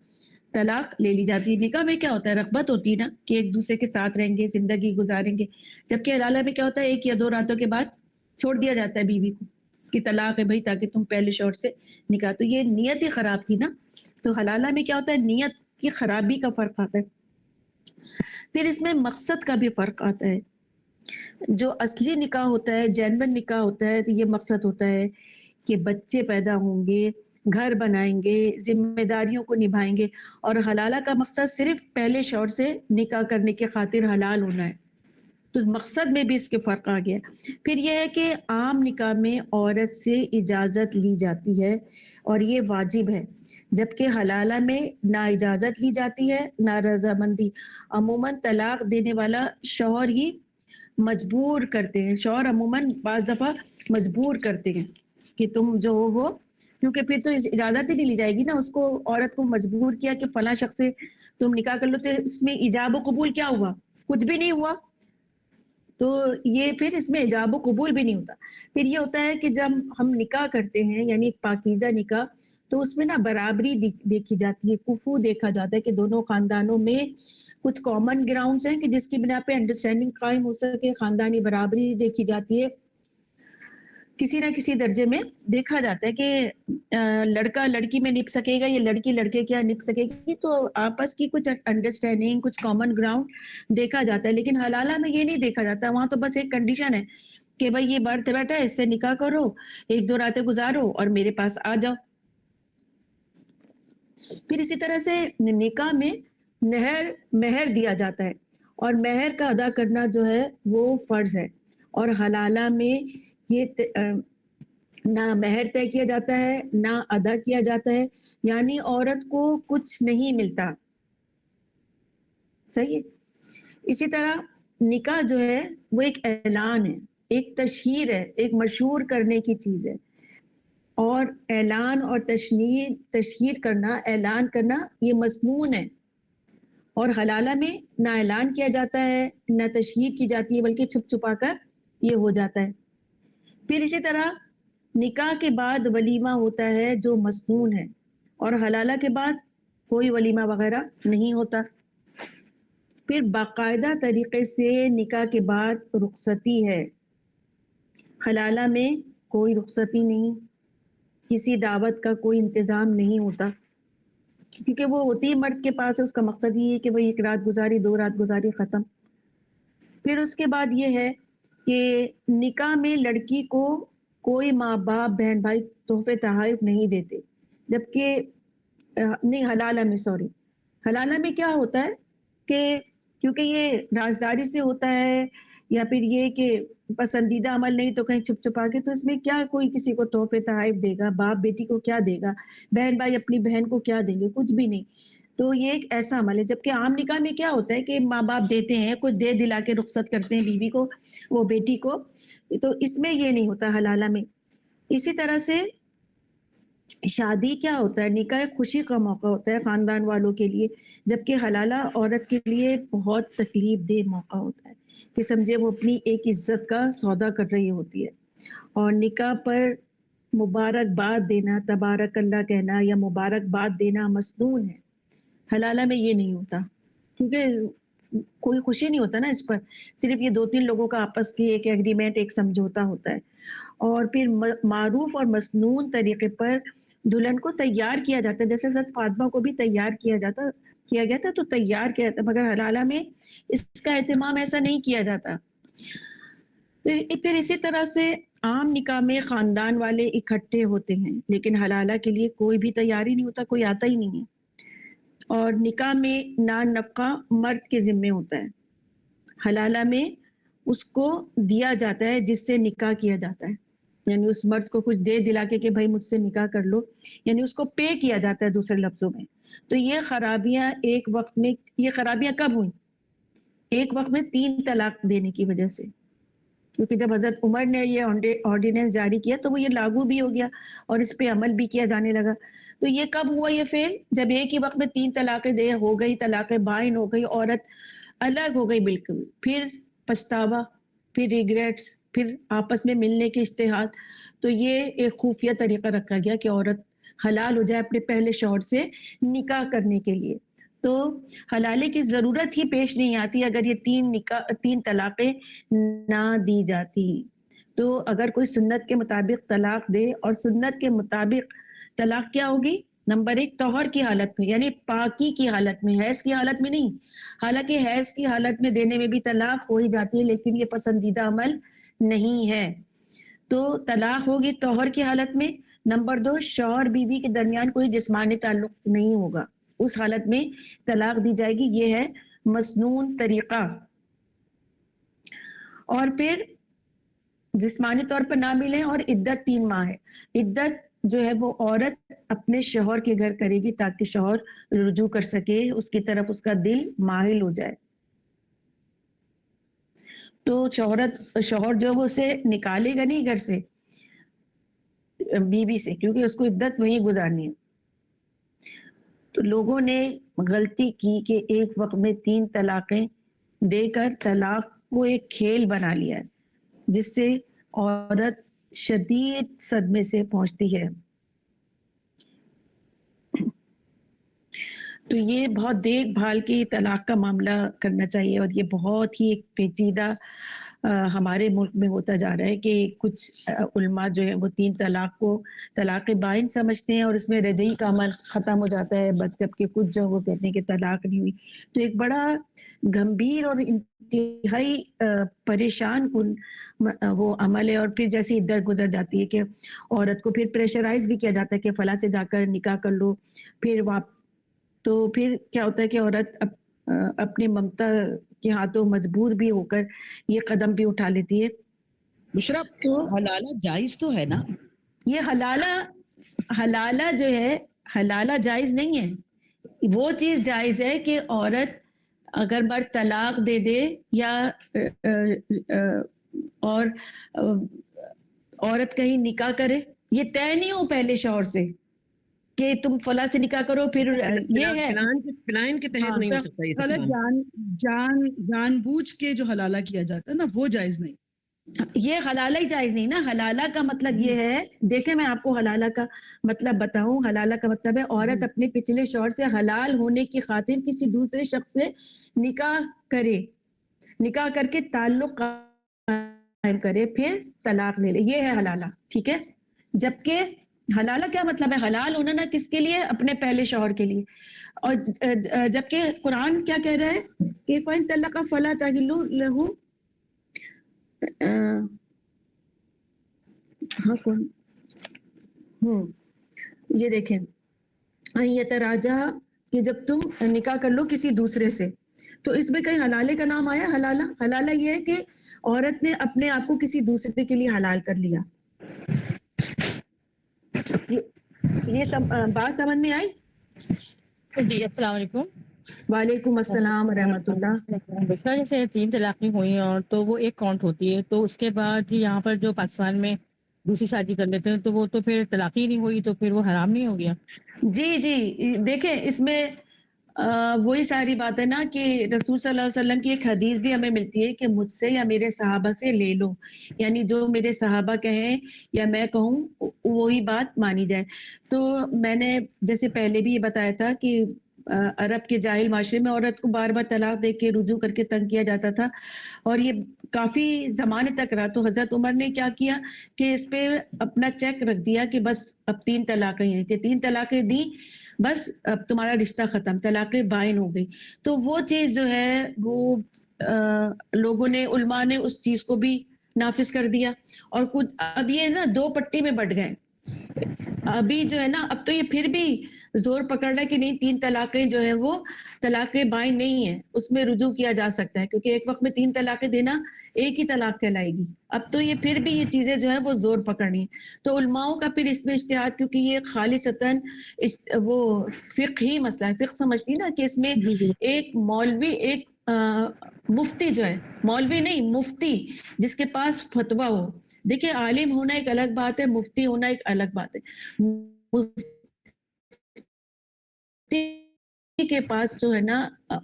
طلاق لے لی جاتی ہے۔ نکاح میں کیا ہوتا ہے؟ رغبت ہوتی ہے نا کہ ایک دوسرے کے ساتھ رہیں گے، زندگی گزاریں گے، جبکہ حلالہ میں کیا ہوتا ہے؟ 1 یا 2 راتوں کے بعد چھوڑ دیا جاتا ہے بیوی کو کہ طلاق ہے بھائی، تاکہ تم پہلے شوہر سے نکاح، تو یہ نیت ہی خراب تھی نا۔ تو حلالہ میں کیا ہوتا ہے؟ نیت کی خرابی کا فرق آتا ہے۔ پھر اس میں مقصد کا بھی فرق آتا ہے۔ جو اصلی نکاح ہوتا ہے، جینون نکاح ہوتا ہے، تو یہ مقصد ہوتا ہے کہ بچے پیدا ہوں گے، گھر بنائیں گے، ذمہ داریوں کو نبھائیں گے، اور حلالہ کا مقصد صرف پہلے شوہر سے نکاح کرنے کی خاطر حلال ہونا ہے۔ تو مقصد میں بھی اس کے فرق آ گیا۔ پھر یہ ہے کہ عام نکاح میں عورت سے اجازت لی جاتی ہے اور یہ واجب ہے، جبکہ حلالہ میں نہ اجازت لی جاتی ہے نہ رضامندی۔ عموماً طلاق دینے والا شوہر ہی مجبور کرتے ہیں، شوہر عموماً بعض دفعہ مجبور کرتے ہیں کہ تم جو ہو وہ، کیونکہ پھر تو اجازت ہی نہیں لی جائے گی نا، اس کو عورت کو مجبور کیا کہ فلاں شخص سے تم نکاح کر لو، تو اس میں ایجاب و قبول کیا ہوا؟ کچھ بھی نہیں ہوا۔ تو یہ پھر اس میں ایجاب و قبول بھی نہیں ہوتا۔ پھر یہ ہوتا ہے کہ جب ہم نکاح کرتے ہیں یعنی ایک پاکیزہ نکاح، تو اس میں نا برابری دیکھی جاتی ہے، کفو دیکھا جاتا ہے کہ دونوں خاندانوں میں کچھ کامن گراؤنڈز ہیں کہ جس کی بنا پہ انڈرسٹینڈنگ قائم ہو سکے، خاندانی برابری دیکھی جاتی ہے۔ کسی نہ کسی درجے میں دیکھا جاتا ہے کہ لڑکا لڑکی میں نپ سکے گا یا لڑکی لڑکے کیا نپ سکے گی، تو آپس کی کچھ انڈرسٹینڈنگ، کچھ کامن گراؤنڈ دیکھا جاتا ہے۔ لیکن حلالہ میں یہ نہیں دیکھا جاتا، وہاں تو بس ایک کنڈیشن ہے کہ بھائی یہ برتھ بیٹھا ہے، اس سے نکاح کرو، 1-2 راتیں گزارو اور میرے پاس آ جاؤ۔ پھر اسی طرح سے نکاح میں مہر دیا جاتا ہے، اور مہر کا ادا کرنا جو ہے وہ فرض ہے، اور حلالہ میں یہ نہ مہر طے کیا جاتا ہے نہ ادا کیا جاتا ہے، یعنی عورت کو کچھ نہیں ملتا۔ صحیح ہے؟ اسی طرح نکاح جو ہے وہ ایک اعلان ہے، ایک تشہیر ہے، ایک مشہور کرنے کی چیز ہے، اور اعلان اور تشہیر کرنا، اعلان کرنا یہ مسنون ہے. اور حلالہ میں نہ اعلان کیا جاتا ہے نہ تشہیر کی جاتی ہے، بلکہ چھپ چھپا کر یہ ہو جاتا ہے. پھر اسی طرح نکاح کے بعد ولیمہ ہوتا ہے جو مسنون ہے، اور حلالہ کے بعد کوئی ولیمہ وغیرہ نہیں ہوتا. پھر باقاعدہ طریقے سے نکاح کے بعد رخصتی ہے. حلالہ میں کوئی رخصتی نہیں، کسی دعوت کا کوئی انتظام نہیں ہوتا، کیونکہ وہ ہوتی ہے مرد کے پاس، اس کا مقصد یہ ہے کہ وہ 1 رات گزاری 2 رات گزاری ختم. پھر اس کے بعد یہ ہے کہ نکاح میں لڑکی کو کوئی ماں باپ بہن بھائی تحفے تحائف نہیں دیتے، جبکہ نہیں حلالہ میں کیا ہوتا ہے کہ کیونکہ یہ رازداری سے ہوتا ہے، یا پھر یہ کہ پسندیدہ عمل نہیں تو کہیں چھپ چھپا کے، تو اس میں کیا کوئی کسی کو تحفے تحائف دے گا؟ باپ بیٹی کو کیا دے گا؟ بہن بھائی اپنی بہن کو کیا دیں گے؟ کچھ بھی نہیں. تو یہ ایک ایسا عمل ہے. جبکہ عام نکاح میں کیا ہوتا ہے کہ ماں باپ دیتے ہیں، کچھ دے دلا کے رخصت کرتے ہیں بیوی کو، وہ بیٹی کو. تو اس میں یہ نہیں ہوتا حلالہ میں. اسی طرح سے شادی کیا ہوتا ہے؟ نکاح ایک خوشی کا موقع ہوتا ہے خاندان والوں کے لیے، جبکہ حلالہ عورت کے لیے بہت تکلیف دہ موقع ہوتا ہے کہ سمجھے وہ اپنی ایک عزت کا سودا کر رہی ہوتی ہے. اور نکاح پر مبارکباد دینا، تبارک اللہ کہنا یا مبارکباد دینا مسنون ہے. حلالہ میں یہ نہیں ہوتا، کیونکہ کوئی خوشی نہیں ہوتا نا اس پر، صرف یہ 2-3 لوگوں کا آپس کی ایک ایگریمنٹ، ایک سمجھوتا ہوتا ہے. اور پھر معروف اور مسنون طریقے پر دلہن کو تیار کیا جاتا ہے، جیسے حضرت فاطمہ کو بھی تیار کیا گیا تھا تو تیار کیا جاتا، مگر حلالہ میں اس کا اہتمام ایسا نہیں کیا جاتا. پھر اسی طرح سے عام نکاح میں خاندان والے اکٹھے ہوتے ہیں، لیکن حلالہ کے لیے کوئی بھی تیاری نہیں ہوتا، کوئی آتا ہی نہیں ہے. اور نکاح میں نان نفقہ مرد کے ذمے ہوتا ہے. حلالہ میں اس کو دیا جاتا ہے جس سے نکاح کیا جاتا ہے، یعنی اس مرد کو کچھ دے دلا کے کہ بھائی مجھ سے نکاح کر لو، یعنی اس کو پے کیا جاتا ہے دوسرے لفظوں میں. تو یہ خرابیاں ایک وقت میں، یہ خرابیاں کب ہوئیں؟ ایک وقت میں 3 طلاق دینے کی وجہ سے. کیونکہ جب حضرت عمر نے یہ آرڈیننس جاری کیا تو وہ یہ لاگو بھی ہو گیا اور اس پہ عمل بھی کیا جانے لگا. تو یہ کب ہوا یہ فعل؟ جب ایک ہی وقت میں 3 طلاقیں دے ہو گئی، طلاق بائن ہو گئی، عورت الگ ہو گئی بالکل. پھر پچھتاوا، پھر ریگریٹس، پھر آپس میں ملنے کے اشتہاد. تو یہ ایک خفیہ طریقہ رکھا گیا کہ عورت حلال ہو جائے اپنے پہلے شوہر سے نکاح کرنے کے لیے. تو حلالے کی ضرورت ہی پیش نہیں آتی اگر یہ 3 طلاقیں نہ دی جاتی. تو اگر کوئی سنت کے مطابق طلاق دے، اور سنت کے مطابق طلاق کیا ہوگی؟ نمبر 1 طہر کی حالت میں، یعنی پاکی کی حالت میں، حیض کی حالت میں نہیں. حالانکہ حیض کی حالت میں دینے میں بھی طلاق ہو ہی جاتی ہے، لیکن یہ پسندیدہ عمل نہیں ہے. تو طلاق ہوگی طہر کی حالت میں. نمبر 2 شوہر بیوی کے درمیان کوئی جسمانی تعلق نہیں ہوگا، اس حالت میں طلاق دی جائے گی. یہ ہے مسنون طریقہ. اور پھر جسمانی طور پر نہ ملیں، اور عدت 3 ماہ ہے. عدت جو ہے وہ عورت اپنے شوہر کے گھر کرے گی تاکہ شوہر رجوع کر سکے، اس کی طرف اس کا دل مائل ہو جائے. تو شوہر جو وہ اسے نکالے گا نہیں گھر سے، بیوی سے، کیونکہ اس کو عدت وہیں گزارنی ہے. تو لوگوں نے غلطی کی کہ ایک وقت میں 3 طلاقیں دے کر طلاق کو ایک کھیل بنا لیا ہے، جس سے عورت شدید صدمے سے پہنچتی ہے. تو یہ بہت دیکھ بھال کی طلاق کا معاملہ کرنا چاہیے. اور یہ بہت ہی ایک پیچیدہ ہمارے ملک میں ہوتا جا رہا ہے کہ کچھ علماء جو ہیں وہ 3 طلاق کو طلاق بائن سمجھتے ہیں اور اس میں رجعی کا عمل ختم ہو جاتا ہے، جبکہ کچھ جو وہ کہتے ہیں کہ طلاق نہیں ہوئی. تو ایک بڑا گمبھیر اور انتہائی پریشان کن وہ عمل ہے. اور پھر جیسی عدت گزر جاتی ہے کہ عورت کو پھر پریشرائز بھی کیا جاتا ہے کہ فلاں سے جا کر نکاح کر لو. تو پھر کیا ہوتا ہے کہ عورت اپنی ممتا کے ہاتھوں مجبور بھی ہو کر یہ قدم بھی اٹھا لیتی ہے. بشرا حلالہ جائز تو ہے نا؟ یہ حلالہ جو ہے، حلالہ جائز نہیں ہے. وہ چیز جائز ہے کہ عورت اگر مرد طلاق دے دے یا اور عورت کہیں نکاح کرے یہ طے نہیں ہو پہلے شوہر سے کہ تم فلاں سے نکاح کرو، پھر یہ ہے پلان کے تحت نہیں ہو سکتا یہ خالہ کام۔ جان بوجھ کے جو حلالہ کیا جاتا ہے نا وہ جائز نہیں. یہ حلالہ ہی جائز نہیں نا. حلالہ کا مطلب یہ ہے، دیکھیں میں آپ کو حلالہ کا مطلب بتاؤں. حلالہ کا مطلب ہے عورت اپنے پچھلے شوہر سے حلال ہونے کی خاطر کسی دوسرے شخص سے نکاح کرے، نکاح کر کے تعلق قائم کرے، پھر طلاق لے لے. یہ ہے حلالہ. ٹھیک ہے. جبکہ حلالہ کیا مطلب ہے؟ حلال ہونا نا کس کے لیے؟ اپنے پہلے شوہر کے لیے. اور جبکہ قرآن کیا کہہ رہا ہے کہ فَإِن طَلَّقَ فَلَا تَحِلُّ لَهُ. ہاں کون یہ دیکھیں یہ تراجہ کہ جب تم نکاح کر لو کسی دوسرے سے، تو اس میں کہیں حلالے کا نام آیا؟ حلالہ یہ ہے کہ عورت نے اپنے آپ کو کسی دوسرے کے لیے حلال کر لیا. یہ سب بات سمجھ میں آئی؟ جی السلام علیکم. وعلیکم السلام ورحمۃ اللہ. بشرا جیسے 3 طلاقیں ہوئی اور تو وہ ایک کاؤنٹ ہوتی ہے، تو اس کے بعد یہاں پر جو پاکستان میں دوسری شادی کر لیتے ہیں تو وہ تو پھر طلاق ہی نہیں ہوئی، تو پھر وہ حرام نہیں ہو گیا؟ جی دیکھیں اس میں وہی ساری بات ہے نا کہ رسول صلی اللہ علیہ وسلم کی ایک حدیث بھی ہمیں ملتی ہے کہ مجھ سے یا میرے صحابہ سے لے لو، یعنی جو میرے صحابہ کہیں یا میں کہوں وہی بات مانی جائے. تو میں نے جیسے پہلے بھی یہ بتایا تھا کہ عرب کے جاہل معاشرے میں عورت کو بار بار طلاق دے کے رجوع کر کے تنگ کیا جاتا تھا، اور یہ کافی زمانے تک رہا. تو حضرت عمر نے کیا کیا کہ اس پہ اپنا چیک رکھ دیا کہ بس اب 3 طلاقیں ہیں، کہ 3 طلاقیں دی بس اب تمہارا رشتہ ختم، طلاقیں بائن ہو گئی. تو وہ چیز جو ہے وہ لوگوں نے، علماء نے اس چیز کو بھی نافذ کر دیا. اور کچھ اب یہ نا 2 پٹی میں بٹ گئے. ابھی جو ہے نا اب تو یہ پھر بھی زور پکڑ رہا ہے کہ نہیں 3 طلاقیں جو ہے وہ طلاقیں بائن نہیں ہیں، اس میں رجوع کیا جا سکتا ہے، کیونکہ ایک وقت میں 3 طلاقیں دینا ایک ہی طلاق کہلائے گی. اب تو یہ پھر بھی یہ چیزیں جو ہے وہ زور پکڑنی ہے. تو علماؤں کا پھر اس میں اجتہاد، کیونکہ یہ خالصتاً وہ فقہی مسئلہ ہے. فقہ سمجھتی نا کہ اس میں ایک مولوی، ایک مفتی جو ہے، مولوی نہیں مفتی، جس کے پاس فتویٰ ہو. دیکھیں عالم ہونا ایک الگ بات ہے، مفتی ہونا ایک الگ بات ہے. مفتی کے پاس جو ہے نا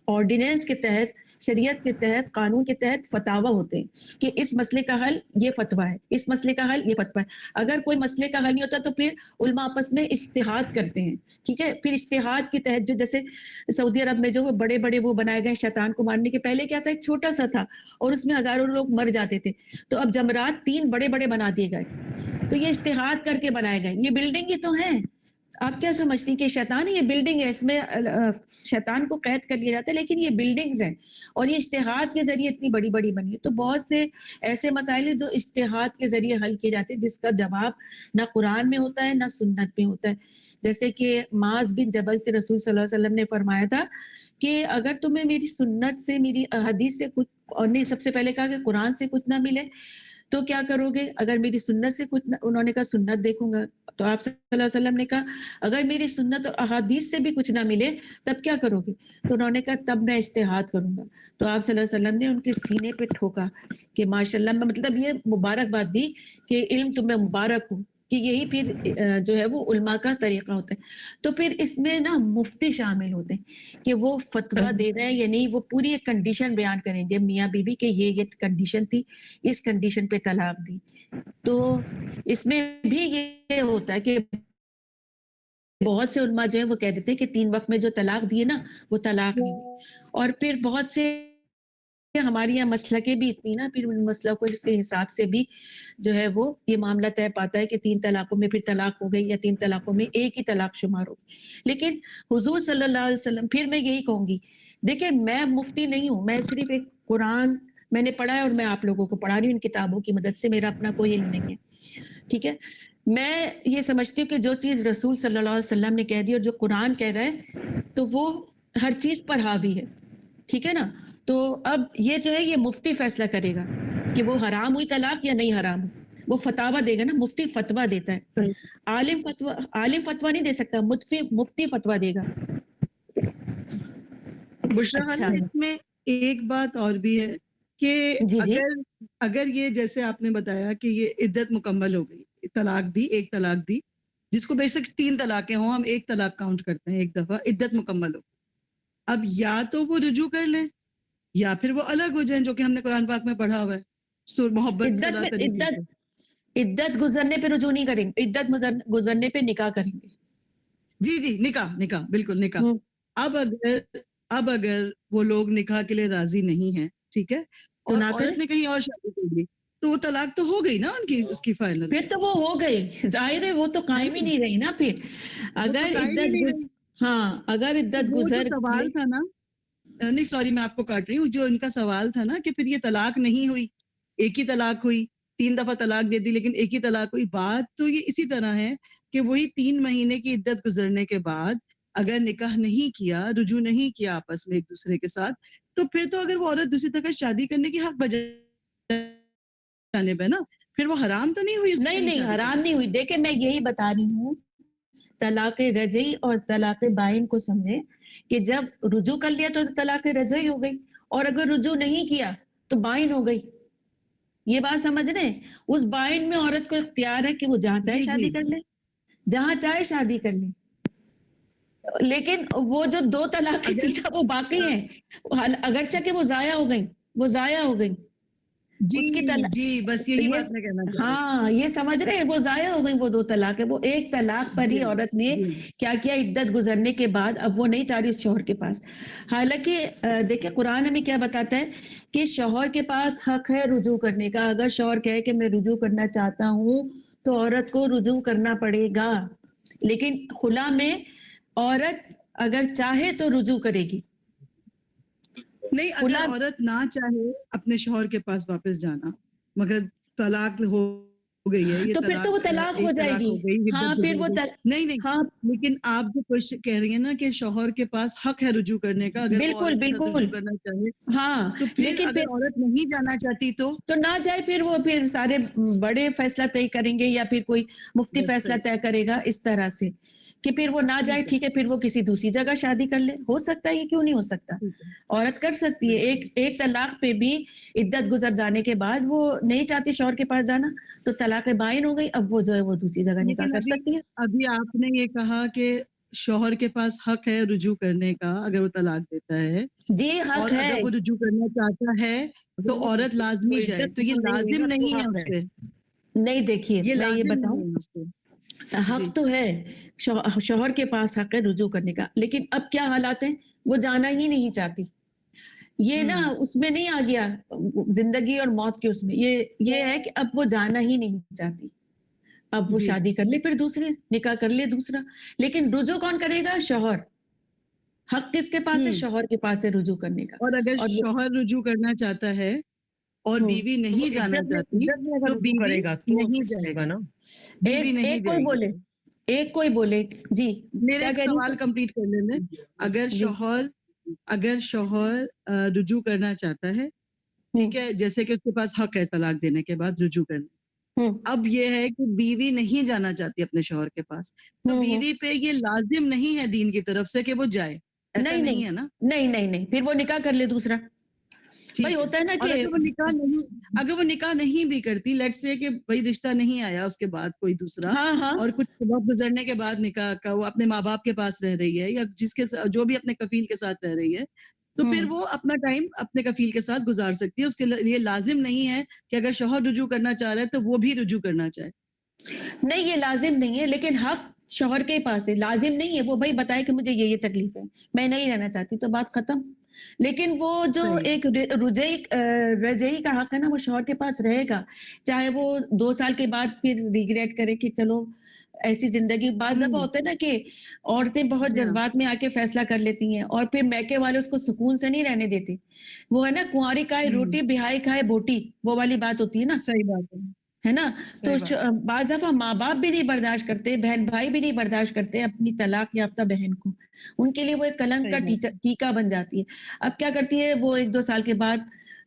آرڈیننس کے تحت، شریعت کے تحت، قانون کے تحت فتاوی ہوتے ہیں کہ اس مسئلے کا حل یہ فتویٰ ہے، اس مسئلے کا حل یہ فتویٰ ہے. اگر کوئی مسئلے کا حل نہیں ہوتا تو پھر علماء آپس میں اجتہاد کرتے ہیں. ٹھیک ہے. پھر اجتہاد کے تحت جو جیسے سعودی عرب میں جو وہ بڑے بڑے وہ بنائے گئے شیطان کو مارنے کے، پہلے کیا تھا ایک چھوٹا سا تھا اور اس میں ہزاروں لوگ مر جاتے تھے. تو اب جمرات 3 بڑے بڑے بنا دیے گئے. تو یہ اجتہاد کر کے بنائے گئے. یہ بلڈنگ ہی تو ہیں. آپ کیا سمجھتی ہیں کہ شیطان ہے؟ یہ بلڈنگ ہے، اس میں شیطان کو قید کر لیا جاتا ہے، لیکن یہ بلڈنگز ہیں اور یہ اجتہاد کے ذریعے اتنی بڑی بڑی بنی ہے. تو بہت سے ایسے مسائل جو اجتہاد کے ذریعے حل کیے جاتے ہیں، جس کا جواب نہ قرآن میں ہوتا ہے نہ سنت میں ہوتا ہے. جیسے کہ معاذ بن جبل سے رسول صلی اللہ علیہ وسلم نے فرمایا تھا کہ اگر تمہیں میری سنت سے، میری حدیث سے کچھ، اور نہیں سب سے پہلے کہا کہ قرآن سے کچھ نہ ملے تو کیا کرو گے؟ اگر میری سنت سے کچھ نہ، انہوں نے کہا سنت دیکھوں گا. تو آپ صلی اللہ علیہ وسلم نے کہا اگر میری سنت اور احادیث سے بھی کچھ نہ ملے تب کیا کرو گے؟ تو انہوں نے کہا تب میں اجتہاد کروں گا. تو آپ صلی اللہ علیہ وسلم نے ان کے سینے پہ ٹھوکا کہ ماشاءاللہ، مطلب یہ مبارکباد دی کہ علم تمہیں مبارک ہو، کہ یہی پھر جو ہے وہ علماء کا طریقہ ہوتا ہے. تو پھر اس میں نا مفتی شامل ہوتے ہیں کہ وہ فتویٰ دے رہے ہیں یا نہیں، وہ پوری ایک کنڈیشن بیان کریں گے میاں بیوی کہ یہ کنڈیشن تھی، اس کنڈیشن پہ طلاق دی. تو اس میں بھی یہ ہوتا ہے کہ بہت سے علماء جو ہیں وہ کہہ دیتے ہیں کہ 3 وقت میں جو طلاق دیے نا وہ طلاق نہیں. اور پھر بہت سے ہماری یہاں مسلکیں بھی اتنی نا، پھر ان مسلکوں کے حساب سے بھی جو ہے وہ یہ معاملہ طے پاتا ہے کہ 3 طلاقوں میں پھر طلاق ہو گئی یا 3 طلاقوں میں ایک ہی طلاق شمار ہو گئی. لیکن حضور صلی اللہ علیہ وسلم، پھر میں یہی کہوں گی، دیکھیں میں مفتی نہیں ہوں، میں صرف ایک قرآن میں نے پڑھا ہے اور میں آپ لوگوں کو پڑھا رہی ہوں ان کتابوں کی مدد سے، میرا اپنا کوئی علم نہیں ہے. ٹھیک ہے. میں یہ سمجھتی ہوں کہ جو چیز رسول صلی اللہ علیہ وسلم نے کہہ دی اور جو قرآن کہہ رہا ہے تو وہ ہر چیز پر حاوی ہے. ٹھیک ہے نا. تو اب یہ جو ہے یہ مفتی فیصلہ کرے گا کہ وہ حرام ہوئی طلاق یا نہیں حرام ہوئی. وہ فتاویٰ دے گا نا، مفتی فتویٰ دیتا ہے. عالم فتویٰ نہیں دے سکتا، مفتی فتویٰ دے گا. بشرا خانم، اس میں ایک بات اور بھی ہے کہ اگر یہ جیسے آپ نے بتایا کہ یہ عدت مکمل ہو گئی، طلاق دی, ایک طلاق دی, جس کو بیسک 3 طلاقیں ہوں, ہم ایک طلاق کاؤنٹ کرتے ہیں ایک دفعہ عدت مکمل ہو. اب یا تو وہ رجوع کر لیں یا پھر وہ الگ ہو جائیں, جو کہ ہم نے قرآن پاک میں پڑھا ہوا ہے سورہ محبت صلاح طریقے سے. عدت گزرنے پہ رجوع نہیں کریں گے, عدت گزرنے پہ نکاح کریں گے. جی نکاح بالکل نکاح. اب اگر وہ لوگ نکاح کے لیے راضی نہیں ہیں, ٹھیک ہے, اور عورت نے کہیں اور شادی کر لی, تو وہ طلاق تو ہو گئی نا ان کی, اس کی فائنل. پھر تو وہ ہو گئی, ظاہر ہے وہ تو قائم ہی نہیں رہی نا پھر. اگر عدت گزر سوال تھا نا, نہیں سوری میں آپ کو کاٹ رہی ہوں, جو ان کا سوال تھا نا کہ پھر یہ طلاق نہیں ہوئی, ایک ہی طلاق ہوئی, 3 دفعہ طلاق دے دی لیکن ایک ہی طلاق ہوئی. بات تو یہ اسی طرح ہے کہ وہی 3 مہینے کی عدت گزرنے کے بعد اگر نکاح نہیں کیا, رجوع نہیں کیا آپس میں ایک دوسرے کے ساتھ, تو پھر تو اگر وہ عورت دوسری طرح شادی کرنے کی حق جانب ہے نا, پھر وہ حرام تو نہیں ہوئی. نہیں حرام نہیں ہوئی. دیکھیں میں یہی بتا رہی ہوں, طلاق رجعی اور طلاق بائن کو سمجھیں کہ جب رجوع کر لیا تو طلاق رجعی ہو گئی, اور اگر رجوع نہیں کیا تو بائن ہو گئی. یہ بات سمجھ رہے ہیں؟ اس بائن میں عورت کو اختیار ہے کہ وہ جہاں چاہے شادی کر لے, جہاں چاہے شادی کر لے. لیکن وہ جو 2 طلاقیں تھی وہ باقی ہیں, اگرچہ کہ وہ ضائع ہو گئی. جی بس یہی بات میں کہنا چاہتا ہوں. ہاں یہ سمجھ رہے ہیں, وہ ضائع ہو گئی وہ 2 طلاق ہے. وہ ایک طلاق پر ہی عورت نے کیا کیا, عدت گزرنے کے بعد اب وہ نہیں چاہ رہی اس شوہر کے پاس. حالانکہ دیکھیں قرآن ہمیں کیا بتاتا ہے کہ شوہر کے پاس حق ہے رجوع کرنے کا. اگر شوہر کہے کہ میں رجوع کرنا چاہتا ہوں تو عورت کو رجوع کرنا پڑے گا. لیکن خلا میں عورت اگر چاہے تو رجوع کرے گی. نہیں, اگر عورت نہ چاہے اپنے شوہر کے پاس واپس جانا, مگر طلاق ہو گئی ہے, تو پھر تو وہ طلاق ہو جائے گی. ہاں پھر وہ نہیں لیکن آپ جو کوشچن کہہ رہی ہیں نا کہ شوہر کے پاس حق ہے رجوع کرنے کا, اگر وہ عورت کے ساتھ رجوع کرنا چاہے, ہاں, تو پھر اگر عورت نہیں جانا چاہتی تو نہ جائے. پھر وہ پھر سارے بڑے فیصلہ طے کریں گے یا پھر کوئی مفتی فیصلہ طے کرے گا اس طرح سے کہ پھر وہ نہ جائے, ٹھیک ہے, پھر وہ کسی دوسری جگہ شادی کر لے. ہو سکتا ہے, یہ کیوں نہیں ہو سکتا, عورت کر سکتی ہے. ایک طلاق پہ بھی عدت گزر جانے کے بعد وہ نہیں چاہتی شوہر کے پاس جانا تو طلاق بائن ہو گئی. اب وہ جو ہے وہ دوسری جگہ نکاح کر سکتی ہے. ابھی آپ نے یہ کہا کہ شوہر کے پاس حق ہے رجوع کرنے کا اگر وہ طلاق دیتا ہے. جی حق ہے. اگر وہ رجوع کرنا چاہتا ہے تو عورت لازمی جائے, تو یہ لازم نہیں ہے اس پہ. نہیں دیکھیے میں یہ بتاؤں, حق تو ہے, شوہر کے پاس حق ہے رجوع کرنے کا, لیکن اب کیا حالات ہیں, وہ جانا ہی نہیں چاہتی. یہ نا اس میں نہیں آ گیا زندگی اور موت کے, اس میں یہ ہے کہ اب وہ جانا ہی نہیں چاہتی. اب وہ شادی کر لے, پھر دوسری نکاح کر لے دوسرا. لیکن رجوع کون کرے گا؟ شوہر. حق کس کے پاس ہے؟ شوہر کے پاس ہے رجوع کرنے کا. اور اگر شوہر رجوع کرنا چاہتا ہے اور بیوی نہیں جانا چاہتی تو بیوی نہیں جائے گا نا. ایک کوئی بولے جی میرا سوال کمپلیٹ کر لینے. اگر شوہر رجوع کرنا چاہتا ہے, ٹھیک ہے, جیسے کہ اس کے پاس حق ہے طلاق دینے کے بعد رجوع کرنے, اب یہ ہے کہ بیوی نہیں جانا چاہتی اپنے شوہر کے پاس, تو بیوی پہ یہ لازم نہیں ہے دین کی طرف سے کہ وہ جائے, ایسا نہیں ہے نا. نہیں, پھر وہ نکاح کر لے دوسرا. بھائی ہوتا ہے نا کہ اگر وہ نکاح نہیں بھی کرتی, لیٹس سے کہ بھائی رشتہ نہیں آیا اس کے بعد کوئی دوسرا, اور کچھ وقت گزرنے کے بعد نکاح کا وہ اپنے ماں باپ کے پاس رہ رہی ہے یا جو بھی اپنے کفیل کے ساتھ رہ رہی ہے, تو پھر وہ اپنا ٹائم اپنے کفیل کے ساتھ گزار سکتی ہے. اس کے لیے لازم نہیں ہے کہ اگر شوہر رجوع کرنا چاہ رہا ہے تو وہ بھی رجوع کرنا چاہے. نہیں, یہ لازم نہیں ہے, لیکن حق شوہر کے پاس ہے. لازم نہیں ہے, وہ بھائی بتائے کہ مجھے یہ تکلیف ہے, میں نہیں رہنا چاہتی, تو بات ختم. لیکن وہ جو ایک رجعی کا حق ہے نا, وہ شوہر کے پاس رہے گا, چاہے وہ 2 سال کے بعد پھر ریگریٹ کرے کہ چلو ایسی زندگی. بعض دفعہ ہوتا ہے نا کہ عورتیں بہت جذبات میں آ کے فیصلہ کر لیتی ہیں اور پھر میکے والے اس کو سکون سے نہیں رہنے دیتے. وہ ہے نا کنواری کھائے روٹی, بہائی کھائے بوٹی, وہ والی بات ہوتی ہے نا. صحیح بات ہے نا. تو بعض دفعہ ماں باپ بھی نہیں برداشت کرتے, بہن بھائی بھی نہیں برداشت کرتے اپنی طلاق یافتہ بہن کو. ان کے لیے وہ ایک کلنک کا ٹیکا بن جاتی ہے. اب کیا کرتی ہے وہ 1-2 سال کے بعد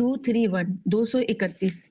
231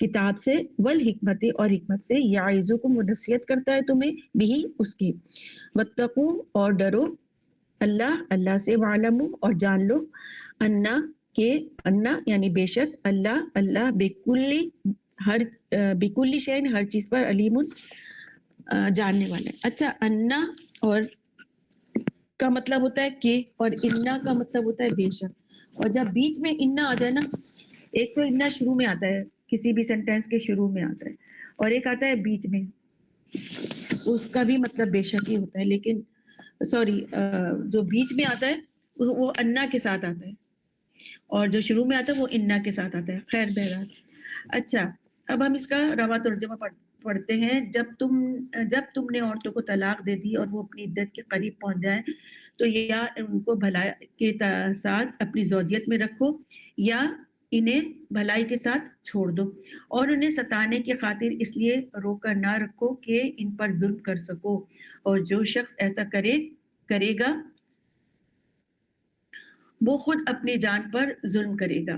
کتاب سے، والحکمت اور حکمت سے، یعظکم وہ نصیحت کرتا ہے تمہیں بھی اس کی، واتقو اور ڈرو اللہ سے، وعلمو اور جان لو انا یعنی بے شک اللہ بکل شیء ہر چیز پر علیم جاننے والا ہے۔ اچھا، انا اور کا مطلب ہوتا ہے کہ، اور انا کا مطلب ہوتا ہے بے شک، اور جب بیچ میں انا آ جائے نا، ایک تو انا شروع میں آتا ہے، کسی بھی سینٹینس کے شروع میں آتا ہے، اور ایک آتا ہے بیچ میں، اس کا بھی مطلب بے شک ہی ہوتا ہے، لیکن سوری جو بیچ میں آتا ہے وہ انا کے ساتھ آتا ہے، اور جو شروع میں آتا ہے وہ انا کے ساتھ آتا ہے۔ خیر بہرحال، اچھا اب ہم اس کا رواں ترجمہ پڑھتے ہیں۔ جب تم نے عورتوں کو طلاق دے دی اور وہ اپنی عدت کے قریب پہنچ جائیں تو یا ان کو بھلائی کے ساتھ اپنی زوجیت میں رکھو یا انہیں بھلائی کے ساتھ چھوڑ دو، اور انہیں ستانے کی خاطر اس لیے روک کر نہ رکھو کہ ان پر ظلم کر سکو، اور جو شخص ایسا کرے گا وہ خود اپنی جان پر ظلم کرے گا،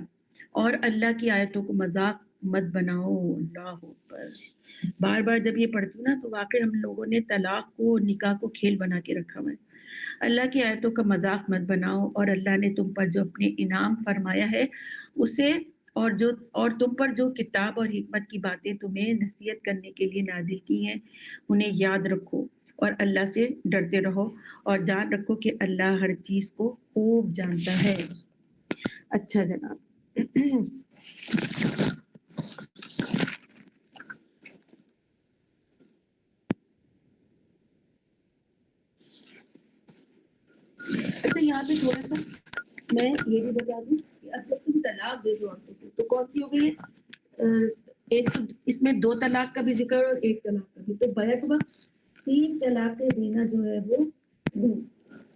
اور اللہ کی آیتوں کو مذاق مت بناؤ۔ اللہ اکبر، بار بار جب یہ پڑھتی ہوں نا تو واقعی ہم لوگوں نے طلاق کو، نکاح کو کھیل بنا کے رکھا ہوا ہے۔ اللہ کی آیتوں کا مذاق مت بناؤ، اور اللہ نے تم پر جو اپنے انعام فرمایا ہے اسے، اور تم پر جو کتاب اور حکمت کی باتیں تمہیں نصیحت کرنے کے لیے نازل کی ہیں انہیں یاد رکھو، اور اللہ سے ڈرتے رہو، اور جان رکھو کہ اللہ ہر چیز کو خوب جانتا ہے۔ اچھا جناب، اچھا یہاں پہ تھوڑا سا میں یہ بھی بتا دوں کہ اب جب تم طلاق دے دو عورتوں کو تو کون سی ہو گئی ہے؟ ایک اس میں 2 طلاق کا بھی ذکر اور 1 طلاق کا بھی، تو بیک وقت 3 طلاقیں دینا جو ہے وہ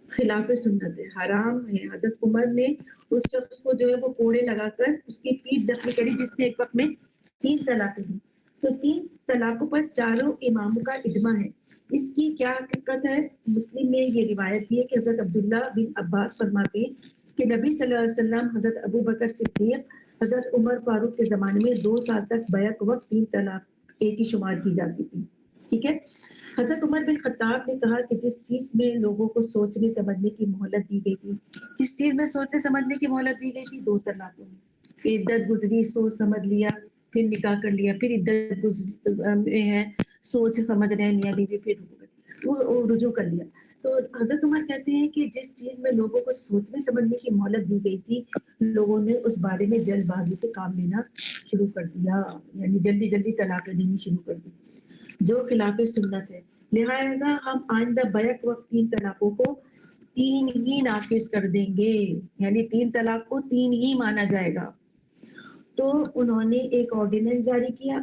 خلاف سنت ہے، حرام ہے۔ حضرت عمر نے اس شخص کو جو ہے وہ کوڑے لگا کر اس کی پیٹھ زخمی کری جس نے ایک وقت میں 3 طلاقیں دی۔ تو 3 طلاقوں پر چاروں اماموں کا اجماع ہے۔ اس کی کیا حقیقت ہے؟ مسلم میں یہ روایت ہے کہ حضرت عبداللہ بن عباس فرماتے ہیں کہ نبی صلی اللہ علیہ وسلم، حضرت ابو بکر صدیق، حضرت عمر فاروق کے زمانے میں 2 سال تک بیک وقت 3 طلاق ایک ہی شمار کی جاتی تھی۔ ٹھیک ہے، حضرت عمر بن خطاب نے کہا کہ جس چیز میں لوگوں کو سوچنے سمجھنے کی مہلت دی گئی تھی، کس چیز میں سوچنے سمجھنے کی مہلت دی گئی تھی؟ 2 طلاقوں میں، کہ عدت گزری، سوچ سمجھ لیا، پھر نکاح کر لیا، پھر عدت گزری ہے، سوچ سمجھ رہے ہیں میاں بیوی، پھر وہ رجوع کر لیا۔ تو حضرت عمر کہتے ہیں کہ جس چیز میں لوگوں کو سوچنے سمجھنے کی مہلت دی گئی تھی، لوگوں نے اس بارے میں جلد بازی سے کام لینا شروع کر دیا، یعنی جلدی جلدی طلاقیں دینی شروع کر دی، جو خلاف سنت ہے۔ لہٰذا ہم آئندہ بیک وقت 3 طلاقوں کو 3 ہی نافذ کر دیں گے، یعنی 3 طلاق کو 3 ہی مانا جائے گا۔ تو انہوں نے ایک آرڈیننس جاری کیا،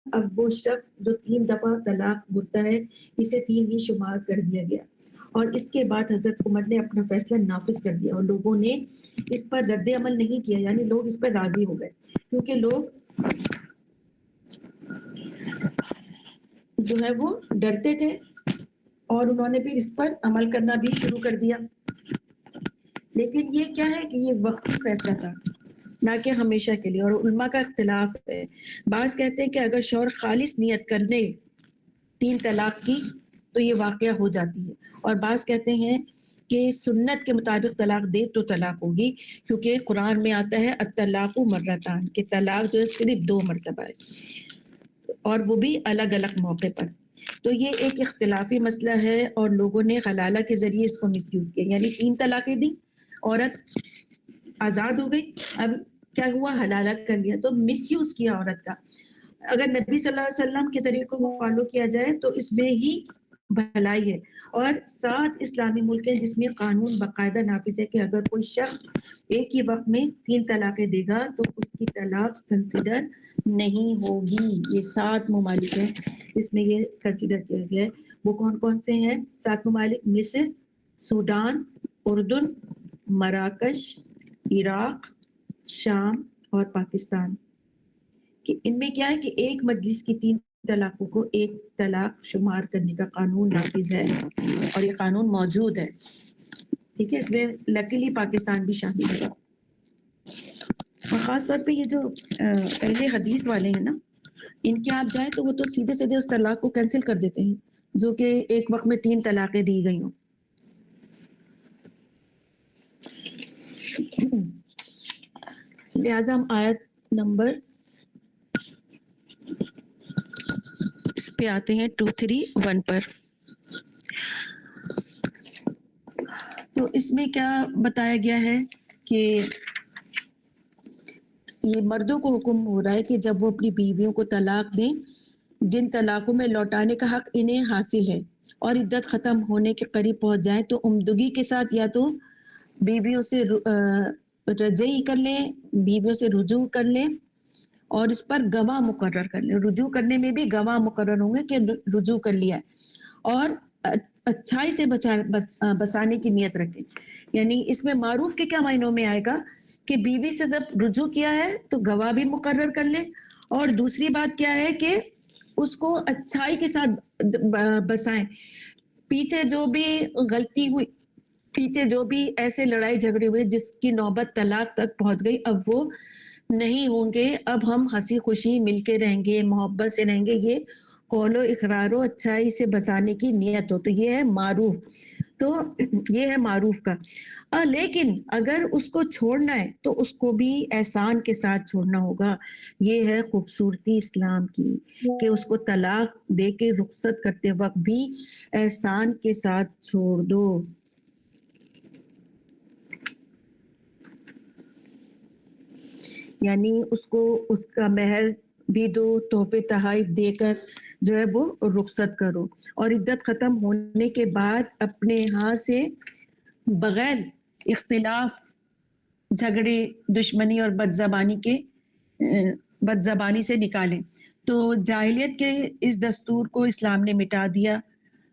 اب وہ شخص جو 3 دفعہ طلاق برتا ہے اسے 3 ہی شمار کر دیا گیا، اور اس کے بعد حضرت عمر نے اپنا فیصلہ نافذ کر دیا، اور لوگوں نے اس پر رد عمل نہیں کیا، یعنی لوگ اس پر راضی ہو گئے، کیونکہ لوگ جو ہے وہ ڈرتے تھے، اور انہوں نے پھر اس پر عمل کرنا بھی شروع کر دیا۔ لیکن یہ کیا ہے کہ یہ وقتی فیصلہ تھا، نہ کہ ہمیشہ کے لیے، اور علماء کا اختلاف ہے۔ بعض کہتے ہیں کہ اگر شوہر خالص نیت کر لے 3 طلاق کی تو یہ واقعہ ہو جاتی ہے، اور بعض کہتے ہیں کہ سنت کے مطابق طلاق دے تو طلاق ہوگی، کیونکہ قرآن میں آتا ہے الطلاق مرتان، کہ طلاق جو ہے صرف 2 مرتبہ ہے، اور وہ بھی الگ الگ موقع پر۔ تو یہ ایک اختلافی مسئلہ ہے، اور لوگوں نے حلالہ کے ذریعے اس کو مس یوز کیا، یعنی 3 طلاقیں دی، عورت آزاد ہو گئی، اب کیا ہوا؟ حلالہ کر لیا، تو مس یوز کیا عورت کا۔ اگر نبی صلی اللہ علیہ وسلم کے طریقوں کو فالو کیا جائے تو اس میں ہی بھلائی ہے، اور 7 اسلامی ملک ہیں جس میں قانون باقاعدہ نافذ ہے کہ اگر کوئی شخص ایک ہی وقت میں 3 طلاقیں دے گا تو اس کی طلاق کنسیڈر نہیں ہوگی۔ یہ 7 ممالک ہیں جس میں یہ کنسیڈر کیا گیا ہے۔ وہ کون کون سے ہیں 7 ممالک؟ مصر، سوڈان، اردن، مراکش، عراق، شام اور پاکستان۔ کہ ان میں کیا ہے کہ ایک مجلس کی 3 طلاقوں کو 1 طلاق شمار کرنے کا قانون نافذ ہے، اور یہ قانون موجود ہے۔ ٹھیک ہے، اس میں لکیلی پاکستان بھی شامل ہے۔ اور خاص طور پہ یہ جو اہل حدیث والے ہیں نا، ان کے آپ جائیں تو وہ تو سیدھے سیدھے اس طلاق کو کینسل کر دیتے ہیں جو کہ ایک وقت میں 3 طلاقیں دی گئی ہوں. لہٰذا ہم آیت نمبر اس پہ آتے ہیں 231 پر. تو اس میں کیا بتایا گیا ہے کہ یہ مردوں کو حکم ہو رہا ہے کہ جب وہ اپنی بیویوں کو طلاق دیں جن طلاقوں میں لوٹانے کا حق انہیں حاصل ہے اور عدت ختم ہونے کے قریب پہنچ جائیں تو عمدگی کے ساتھ یا تو بیویوں سے رجعی کر لیں، بیویوں سے رجوع کر لیں اور اس پر گواہ مقرر کر لیں. رجوع کرنے میں بھی گواہ مقرر ہوں گے کہ رجوع کر لیا ہے، اور اچھائی سے بسانے کی نیت رکھیں. یعنی اس میں معروف کے کیا معنوں میں آئے گا کہ بیوی سے جب رجوع کیا ہے تو گواہ بھی مقرر کر لیں، اور دوسری بات کیا ہے کہ اس کو اچھائی کے ساتھ بسائیں. پیچھے جو بھی غلطی ہوئی، پیچھے جو بھی ایسے لڑائی جھگڑے ہوئے جس کی نوبت طلاق تک پہنچ گئی، اب وہ نہیں ہوں گے. اب ہم ہنسی خوشی مل کے رہیں گے، محبت سے رہیں گے. یہ قول و اقرار و اچھائی سے بسانے کی نیت ہو. تو یہ ہے معروف. تو یہ ہے معروف کا. لیکن اگر اس کو چھوڑنا ہے تو اس کو بھی احسان کے ساتھ چھوڑنا ہوگا. یہ ہے خوبصورتی اسلام کی کہ اس کو طلاق دے کے رخصت کرتے وقت بھی احسان کے ساتھ چھوڑ دو. یعنی اس کو اس کا مہر بھی دو، تحفے تحائف دے کر جو ہے وہ رخصت کرو، اور عدت ختم ہونے کے بعد اپنے ہاتھ سے بغیر اختلاف، جھگڑے، دشمنی اور بد زبانی سے نکالیں. تو جاہلیت کے اس دستور کو اسلام نے مٹا دیا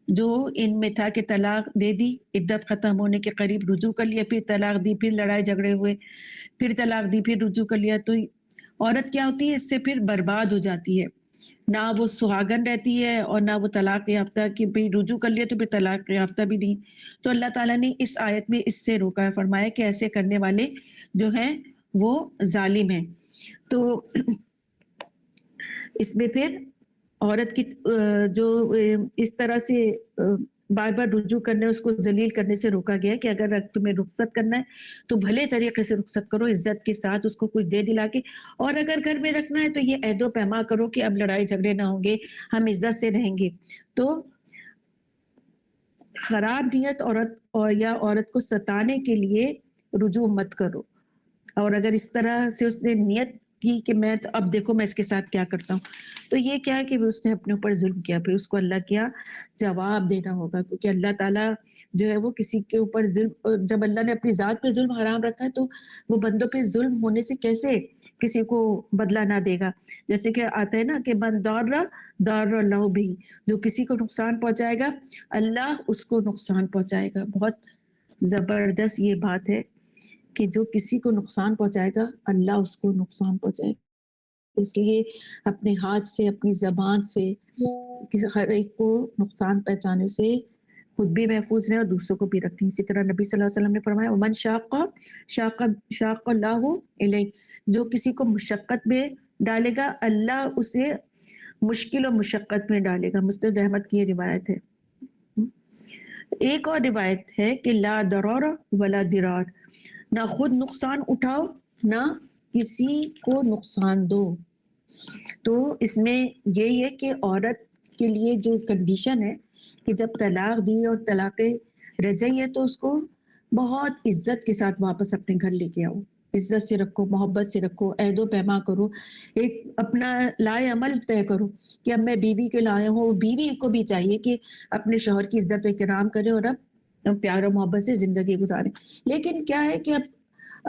جو ان میں تھا کہ طلاق دے دی، عدت ختم ہونے کے قریب رجوع کر لیا، پھر طلاق دی، پھر لڑائی جھگڑے ہوئے، پھر طلاق دی، پھر رجوع کر لیا. تو عورت کیا ہوتی ہے؟ اس سے پھر برباد ہو جاتی ہے. نہ وہ سہاگن رہتی ہے اور نہ وہ طلاق یافتہ، کہ بھئی رجوع کر لیا تو پھر طلاق یافتہ بھی نہیں. تو اللہ تعالیٰ نے اس آیت میں اس سے روکا ہے، فرمایا کہ ایسے کرنے والے جو ہیں وہ ظالم ہیں. تو اس میں پھر عورت کی جو اس طرح سے بار بار رجوع کرنے، اس کو ذلیل کرنے سے روکا گیا ہے کہ اگر تمہیں رخصت کرنا ہے تو بھلے طریقے سے رخصت کرو، عزت کے ساتھ اس کو کچھ دے دلا کے. اور اگر گھر میں رکھنا ہے تو یہ عہد و پیما کرو کہ اب لڑائی جھگڑے نہ ہوں گے، ہم عزت سے رہیں گے. تو خراب نیت عورت کو ستانے کے لیے رجوع مت کرو. اور اگر اس طرح سے اس نے نیت کی کہ میں اب دیکھو میں اس کے ساتھ کیا کرتا ہوں، تو یہ کیا ہے کہ اس نے اپنے اوپر ظلم کیا، پھر اس کو اللہ کیا جواب دینا ہوگا. کیونکہ اللہ تعالیٰ جو ہے وہ کسی کے اوپر ظلم، جب اللہ نے اپنی ذات پہ ظلم حرام رکھا ہے تو وہ بندوں پہ ظلم ہونے سے کیسے کسی کو بدلہ نہ دے گا. جیسے کہ آتا ہے نا کہ من دار اللہ بھی، جو کسی کو نقصان پہنچائے گا اللہ اس کو نقصان پہنچائے گا. بہت زبردست یہ بات ہے کہ جو کسی کو نقصان پہنچائے گا اللہ اس کو نقصان پہنچائے گا. اس لیے اپنے ہاتھ سے، اپنی زبان سے ہر ایک کو نقصان پہنچانے سے خود بھی محفوظ رہیں اور دوسروں کو بھی رکھیں. اسی طرح نبی صلی اللہ علیہ وسلم نے فرمایا ومن شاق اللہ علیہ، جو کسی کو مشقت میں ڈالے گا اللہ اسے مشکل و مشقت میں ڈالے گا. مسند احمد کی یہ روایت ہے. ایک اور روایت ہے کہ لا ضرر ولا ضرار، نہ خود نقصان اٹھاؤ نہ کسی کو نقصان دو. تو اس میں یہی ہے کہ عورت کے لیے جو کنڈیشن ہے کہ جب طلاق دی اور طلاق رجعی ہے تو اس کو بہت عزت کے ساتھ واپس اپنے گھر لے کے آؤ. عزت سے رکھو، محبت سے رکھو، عہد و پیما کرو، ایک اپنا لائے عمل طے کرو کہ اب میں بیوی کے لائے ہوں. بیوی کو بھی چاہیے کہ اپنے شوہر کی عزت و اکرام کرے اور اب پیار و محبت سے زندگی گزارے. لیکن کیا ہے کہ اب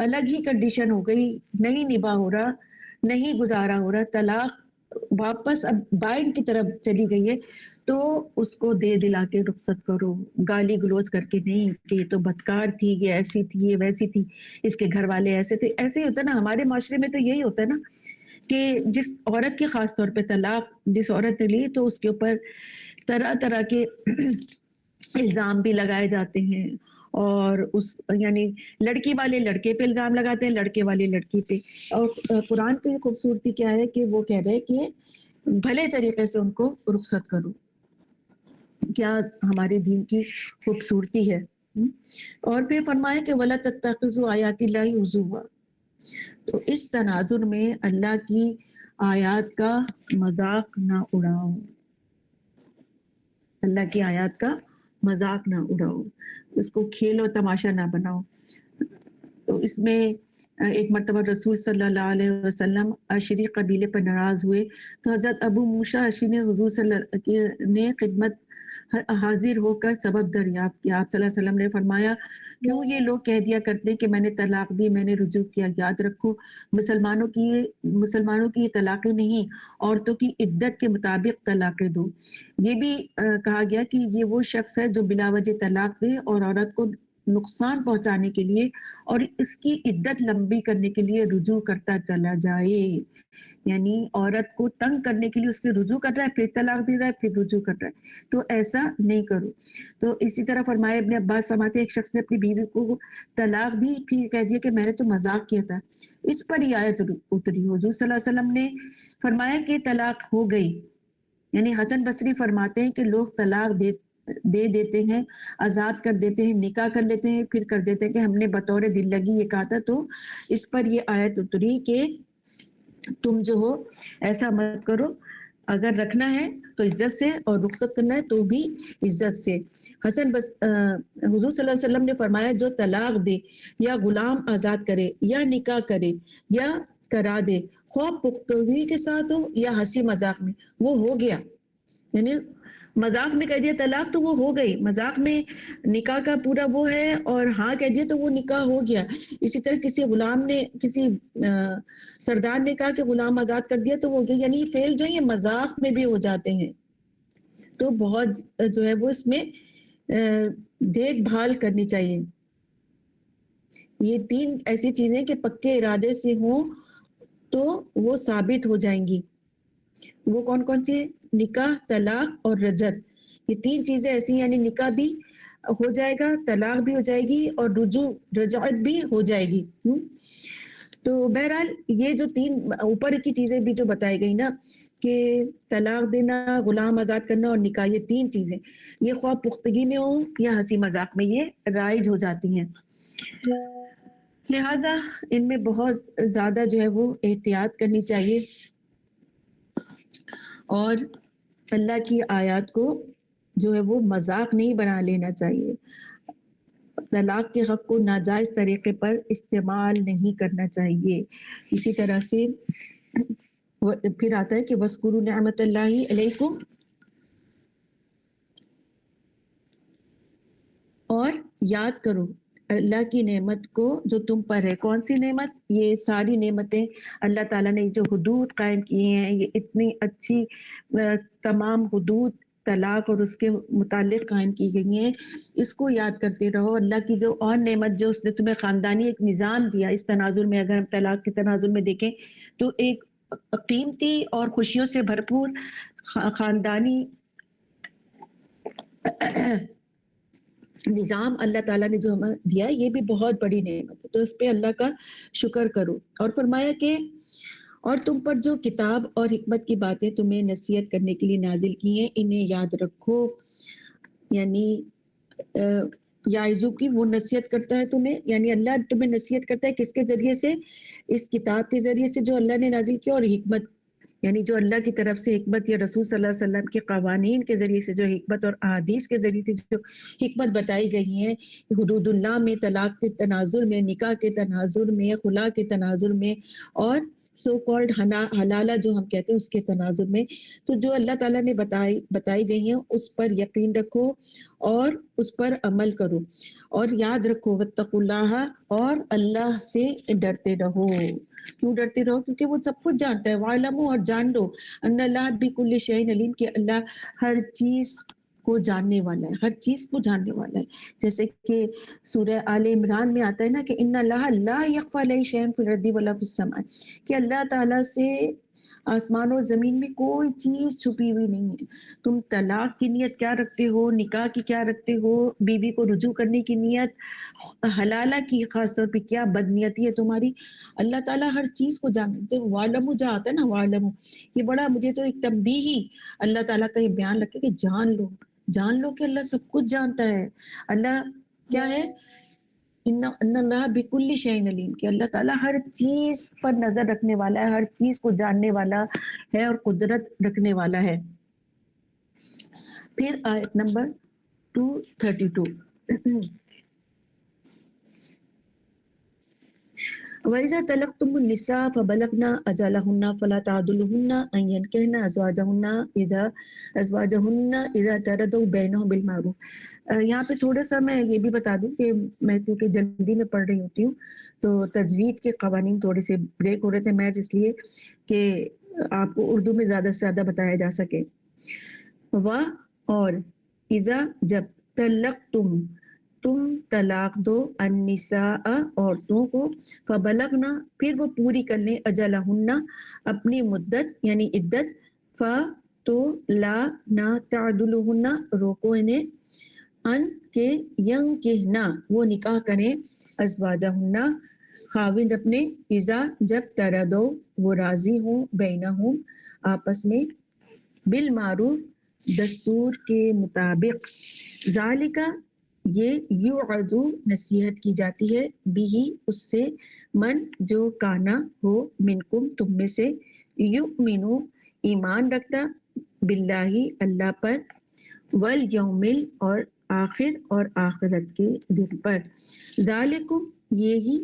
الگ ہی کنڈیشن ہو گئی، نہیں نباہ ہو رہا، نہیں گزارا ہو رہا، طلاق واپس اب بائن کی طرف چلی گئی ہے، تو اس کو دے دلا کے رخصت کرو. گالی گلوچ کر کے نہیں کہ یہ تو بدکار تھی، یہ ایسی تھی، یہ ویسی تھی، اس کے گھر والے ایسے تھے. ایسے ہی ہوتا ہے نا ہمارے معاشرے میں، تو یہی ہوتا ہے نا کہ جس عورت کی خاص طور پہ طلاق جس عورت نے لی تو اس کے اوپر طرح طرح کے الزام بھی لگائے جاتے ہیں اور اس یعنی لڑکی والے لڑکے پہ الزام لگاتے ہیں، لڑکے والے لڑکی پہ. اور قرآن کی خوبصورتی کیا ہے کہ وہ کہہ رہے کہ بھلے طریقے سے ان کو رخصت کرو. کیا ہمارے دین کی خوبصورتی ہے. اور پھر فرمایا کہ وَلَا تَتَّخِذُوا آیَاتِ اللَّهِ هُزُوًا. تو اس تناظر میں اللہ کی آیات کا مذاق نہ اڑاؤ، اللہ کی آیات کا مذاق نہ اڑاؤ، اس کو کھیل و تماشا نہ بناؤ. تو اس میں ایک مرتبہ رسول صلی اللہ علیہ وسلم عشری قبیلے پر ناراض ہوئے تو حضرت ابو موسیٰ اشعری نے حضور صلی اللہ علیہ وسلم نے خدمت حاضر ہو کر سبب دریافت کیا. آپ صلی اللہ علیہ وسلم نے فرمایا کیوں یہ لوگ کہہ دیا کرتے کہ میں نے طلاق دی، میں نے رجوع کیا. یاد رکھو مسلمانوں کی یہ طلاقیں نہیں، عورتوں کی عدت کے مطابق طلاقیں دو. یہ بھی کہا گیا کہ یہ وہ شخص ہے جو بلا وجہ طلاق دے اور عورت کو نقصان پہنچانے کے لیے اور اس کی عدت لمبی کرنے کے لیے رجوع کرتا چلا جائے. یعنی عورت کو تنگ کرنے کے لیے اس سے رجوع کر رہا ہے، پھر طلاق دے رہا ہے، پھر رجوع کر رہا ہے. تو ایسا نہیں کرو. تو اسی طرح فرمایا ابن عباس فرماتے ہیں ایک شخص نے اپنی بیوی کو طلاق دی، پھر کہہ دیا کہ میں نے تو مذاق کیا تھا. اس پر یہ آیت اتری. حضور صلی اللہ علیہ وسلم نے فرمایا کہ طلاق ہو گئی. یعنی حسن بصری فرماتے ہیں کہ لوگ طلاق دے دیتے ہیں، آزاد کر دیتے ہیں، نکاح کر لیتے ہیں، پھر کر دیتے ہیں کہ ہم نے بطور دل لگی یہ کہا تھا. تو اس پر یہ آیت اتری کہ تم جو ہو ایسا مت کرو، اگر رکھنا ہے تو عزت سے اور رخصت کرنا ہے تو بھی عزت سے. حضور صلی اللہ علیہ وسلم نے فرمایا جو طلاق دے یا غلام آزاد کرے یا نکاح کرے یا کرا دے، خواہ پختگی کے ساتھ ہو یا ہنسی مذاق میں، وہ ہو گیا. یعنی مذاق میں کہہ دیا طلاق تو وہ ہو گئی، مذاق میں نکاح کا پورا وہ ہے اور ہاں کہہ دیا تو وہ نکاح ہو گیا. اسی طرح کسی غلام نے، کسی سردار نے کہا کہ غلام آزاد کر دیا تو وہ ہو گیا. یعنی فعل جو یہ مذاق میں بھی ہو جاتے ہیں. تو بہت جو ہے وہ اس میں دیکھ بھال کرنی چاہیے. یہ 3 ایسی چیزیں کہ پکے ارادے سے ہوں تو وہ ثابت ہو جائیں گی. وہ کون کون سی ہے؟ نکاح، طلاق اور رجعت. یہ 3 چیزیں ایسی ہیں، یعنی نکاح بھی ہو جائے گا، طلاق بھی ہو جائے گی اور رجعت بھی ہو جائے گی. تو بہرحال یہ جو 3 اوپر کی چیزیں بھی جو بتائی گئی نا کہ طلاق دینا، غلام آزاد کرنا اور نکاح، یہ 3 چیزیں یہ خواہ پختگی میں ہو یا ہنسی مذاق میں یہ رائج ہو جاتی ہیں. لہٰذا ان میں بہت زیادہ جو ہے وہ احتیاط کرنی چاہیے اور اللہ کی آیات کو جو ہے وہ مذاق نہیں بنا لینا چاہیے. طلاق کے حق کو ناجائز طریقے پر استعمال نہیں کرنا چاہیے. اسی طرح سے پھر آتا ہے کہ وَاذْكُرُوا نِعْمَتَ اللَّهِ عَلَيْكُمْ، اور یاد کرو اللہ کی نعمت کو جو تم پر ہے. کون سی نعمت؟ یہ ساری نعمتیں اللہ تعالیٰ نے جو حدود قائم کی ہیں، یہ اتنی اچھی تمام حدود طلاق اور اس کے متعلق قائم کی گئی ہیں، اس کو یاد کرتے رہو. اللہ کی جو اور نعمت جو اس نے تمہیں خاندانی ایک نظام دیا اس تناظر میں، اگر ہم طلاق کے تناظر میں دیکھیں تو ایک قیمتی اور خوشیوں سے بھرپور خاندانی نظام اللہ تعالیٰ نے جو ہمیں دیا، یہ بھی بہت بڑی نعمت ہے. تو اس پہ اللہ کا شکر کرو. اور فرمایا کہ اور تم پر جو کتاب اور حکمت کی باتیں تمہیں نصیحت کرنے کے لیے نازل کی ہیں انہیں یاد رکھو. یعنی یعظو کی وہ نصیحت کرتا ہے تمہیں، یعنی اللہ تمہیں نصیحت کرتا ہے کس کے ذریعے سے؟ اس کتاب کے ذریعے سے جو اللہ نے نازل کیا، اور حکمت یعنی جو اللہ کی طرف سے حکمت یا رسول صلی اللہ علیہ وسلم کے قوانین کے ذریعے سے جو حکمت اور احادیث کے ذریعے سے جو حکمت بتائی گئی ہیں، حدود اللہ میں، طلاق کے تناظر میں، نکاح کے تناظر میں، خلا کے تناظر میں، اور سو کالڈ حلالہ جو ہم کہتے ہیں اس کے تناظر میں. تو جو اللہ تعالیٰ نے بتائی گئی ہیں اس پر یقین رکھو اور اس پر عمل کرو. اور یاد رکھو واتقوا اللہ، اور اللہ سے ڈرتے رہو. کیوں ڈرتے رہو؟ کیونکہ وہ سب کچھ جانتا ہے. وَاعْلَمُوا، اور جان لو، ان اللہ بِكُلِّ شَيْءٍ عَلِيمٌ، کہ اللہ ہر چیز کو جاننے والا ہے، ہر چیز کو جاننے والا ہے. جیسے کہ سورہ آل عمران میں آتا ہے نا کہ ان اللہ لا یخفی علیہ شیء فی الارض ولا فی السماء، کہ اللہ تعالیٰ سے آسمان و زمین میں کوئی چیز چھپی ہوئی نہیں ہے. تم طلاق کی نیت کیا رکھتے ہو, نکاح کی کیا رکھتے ہو, بیوی کو رجوع کرنے کی نیت, حلالہ کی خاص طور پہ کیا بدنیتی ہے تمہاری, اللہ تعالیٰ ہر چیز کو جانتے. وَعْلَمُوا جہاں آتا ہے نا, وَعْلَمُوا, یہ بڑا مجھے تو ایک تنبیہ ہی اللہ تعالیٰ کا یہ بیان لگے کہ جان لو کہ اللہ سب کچھ جانتا ہے. اللہ کیا ہے, ان اللہ بکل شیء علیم, کہ اللہ تعالیٰ ہر چیز پر نظر رکھنے والا ہے, ہر چیز کو جاننے والا ہے اور قدرت رکھنے والا ہے. پھر آیت نمبر 232 وَإِذَا طَلَقْتُمُ النِّسَاءَ فَبَلَغْنَ أَجَلَهُنَّ فَلَا تَعْضُلُوهُنَّ أَن يَنكِحْنَ أَزْوَاجَهُنَّ إِذَا تَرَضَوْا بَيْنَهُم بِالْمَعْرُوفِ. یہاں پہ تھوڑا سا میں یہ بھی بتا دوں کہ میں کیونکہ جلدی میں پڑھ رہی ہوتی ہوں تو تجوید کے قوانین تھوڑے سے بریک ہو رہے تھے محض اس لیے کہ آپ کو اردو میں زیادہ سے زیادہ بتایا جا سکے. اور اذا جب طلقتم تم طلاق دو النساء عورتوں کو فبلغنا پھر وہ پوری کر لیں اجلہن اپنی مدت یعنی عدت تو لا نہ تعدلہن روکو انہیں ان کے ینکحنا وہ نکاح کریں ازواجہن خاوند اپنے اذا جب تردو وہ راضی ہوں بینہم آپس میں بالمعروف دستور کے مطابق. ذالکا یہ یوعظو نصیحت کی جاتی ہے بھی اس سے من جو کانا ہو منکم تم میں سے یؤمنو ایمان رکھتا باللہ اللہ پر والیومل اور آخر اور آخرت کے دن پر. ذالکم یہی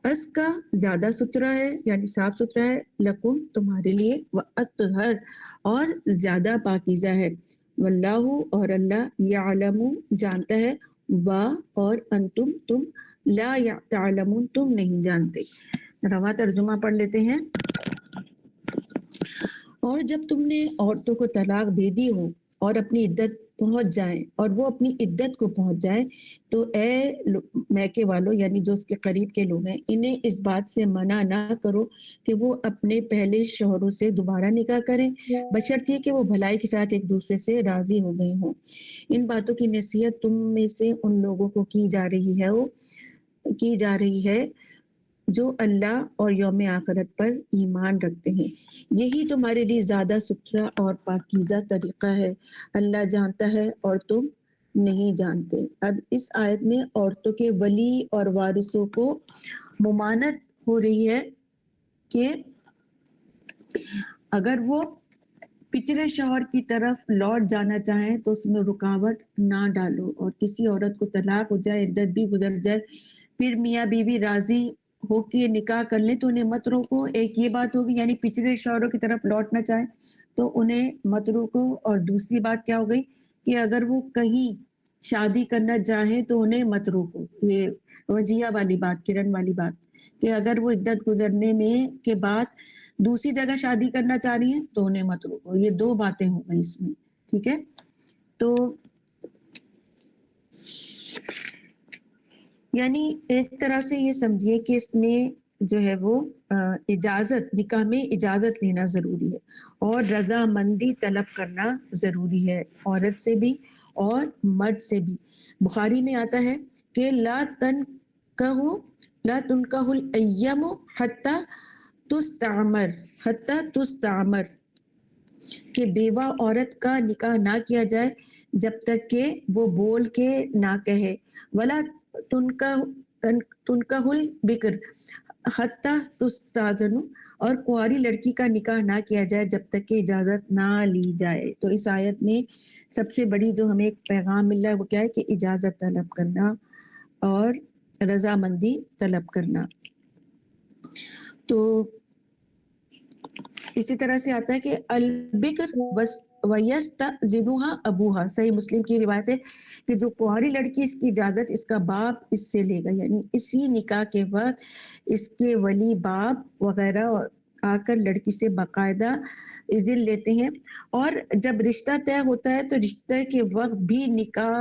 ازکا زیادہ ستھرا ہے یعنی صاف ستھرا ہے لکم تمہارے لیے واطہر اور زیادہ پاکیزہ ہے. واللہ اور اللہ یعلم جانتا ہے اور انتم تم لا تعلمون تم نہیں جانتے. رواں ترجمہ پڑھ لیتے ہیں. اور جب تم نے عورتوں کو طلاق دے دی ہو اور اپنی عدت پہنچ جائیں اور وہ اپنی عدت کو پہنچ جائیں تو اے میکے والوں یعنی جو اس کے قریب کے لوگ ہیں انہیں اس بات سے منع نہ کرو کہ وہ اپنے پہلے شوہروں سے دوبارہ نکاح کریں بشرطیہ کہ وہ بھلائی کے ساتھ ایک دوسرے سے راضی ہو گئے ہوں. ان باتوں کی نصیحت تم میں سے ان لوگوں کو کی جا رہی ہے جو اللہ اور یوم آخرت پر ایمان رکھتے ہیں. یہی تمہارے لیے زیادہ ستھرا اور پاکیزہ طریقہ ہے. اللہ جانتا ہے اور تم نہیں جانتے. اب اس آیت میں عورتوں کے ولی اور وارثوں کو ممانت ہو رہی ہے کہ اگر وہ پچھلے شوہر کی طرف لوٹ جانا چاہیں تو اس میں رکاوٹ نہ ڈالو. اور کسی عورت کو طلاق ہو جائے عدت بھی گزر جائے پھر میاں بیوی راضی ہو کے نکاح کر لیں تو انہیں مت روکو. ایک یہ بات ہوگی یعنی پچھلے شوہروں کی طرف لوٹنا چاہیں تو انہیں مت روکو. اور دوسری بات کیا ہو گئی کہ اگر وہ کہیں شادی کرنا چاہیں تو انہیں مت روکو. یہ وجیہ والی بات کرن والی بات کہ اگر وہ عدت گزرنے میں کے بعد دوسری جگہ شادی کرنا چاہ رہی ہیں تو انہیں مت روکو. یہ دو باتیں ہو گئی اس میں. ٹھیک ہے. تو یعنی ایک طرح سے یہ سمجھیے کہ اس میں جو ہے وہ اجازت نکاح میں اجازت لینا ضروری ہے اور رضامندی طلب کرنا ضروری ہے عورت سے بھی اور مرد سے بھی. بخاری میں آتا ہے کہ لا تنکح الایام حتی تستعمر کہ بیوہ عورت کا نکاح نہ کیا جائے جب تک کہ وہ بول کے نہ کہے. ولا تنکح البکر حتی تستاذن اور کنواری لڑکی کا نکاح نہ کیا جائے جب تک کہ اجازت نہ لی جائے. تو اس آیت میں سب سے بڑی جو ہمیں ایک پیغام مل رہا ہے وہ کیا ہے کہ اجازت طلب کرنا اور رضامندی طلب کرنا. تو اسی طرح سے آتا ہے کہ البکر ویستأذنها ابوها. صحیح مسلم کی روایت ہے کہ جو کنواری لڑکی اس کی اجازت اس کا باپ اس سے لے گا یعنی اسی نکاح کے وقت اس کے ولی باپ وغیرہ آ کر لڑکی سے باقاعدہ اذن لیتے ہیں. اور جب رشتہ طے ہوتا ہے تو رشتہ کے وقت بھی نکاح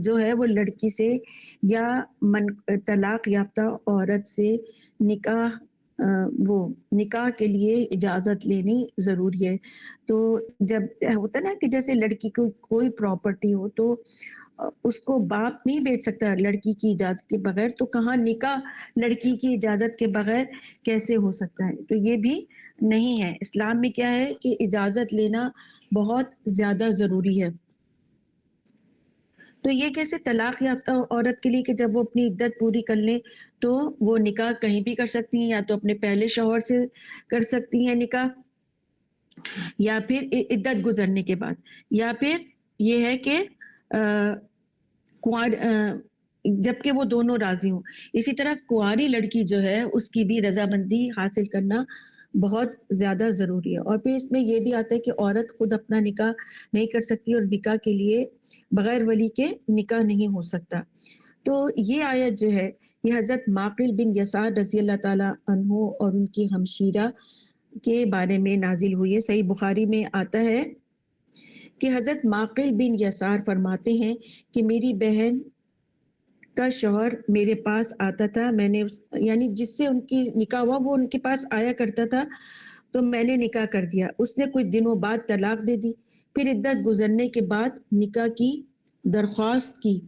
جو ہے وہ لڑکی سے یا طلاق یافتہ عورت سے نکاح وہ نکاح کے لیے اجازت لینی ضروری ہے. تو جب ہوتا ہے نا کہ جیسے لڑکی کو کوئی پراپرٹی ہو تو اس کو باپ نہیں بیچ سکتا لڑکی کی اجازت کے بغیر, تو کہاں نکاح لڑکی کی اجازت کے بغیر کیسے ہو سکتا ہے؟ تو یہ بھی نہیں ہے. اسلام میں کیا ہے کہ اجازت لینا بہت زیادہ ضروری ہے. تو یہ کیسے طلاق یافتہ عورت کے لیے کہ جب وہ اپنی عدت پوری کر لیں تو وہ نکاح کہیں بھی کر سکتی ہیں, یا تو اپنے پہلے شوہر سے کر سکتی ہیں نکاح, یا پھر عدت گزرنے کے بعد, یا پھر یہ ہے کہ جبکہ وہ دونوں راضی ہوں. اسی طرح کنواری لڑکی جو ہے اس کی بھی رضامندی حاصل کرنا بہت زیادہ ضروری ہے. اور پھر اس میں یہ بھی آتا ہے کہ عورت خود اپنا نکاح نہیں کر سکتی, اور نکاح کے لیے بغیر ولی کے نکاح نہیں ہو سکتا. تو یہ آیت جو ہے یہ حضرت معقل بن یسار رضی اللہ تعالیٰ عنہ اور ان کی ہمشیرہ کے بارے میں نازل ہوئی ہے. صحیح بخاری میں آتا ہے کہ حضرت معقل بن یسار فرماتے ہیں کہ میری بہن کا شوہر میرے پاس آتا تھا, میں نے یعنی جس سے ان کی نکاح ہوا وہ ان کے پاس آیا کرتا تھا, تو میں نے نکاح کر دیا. اس نے کچھ دنوں بعد طلاق دے دی. پھر عدت گزرنے کے بعد نکاح کی درخواست کی,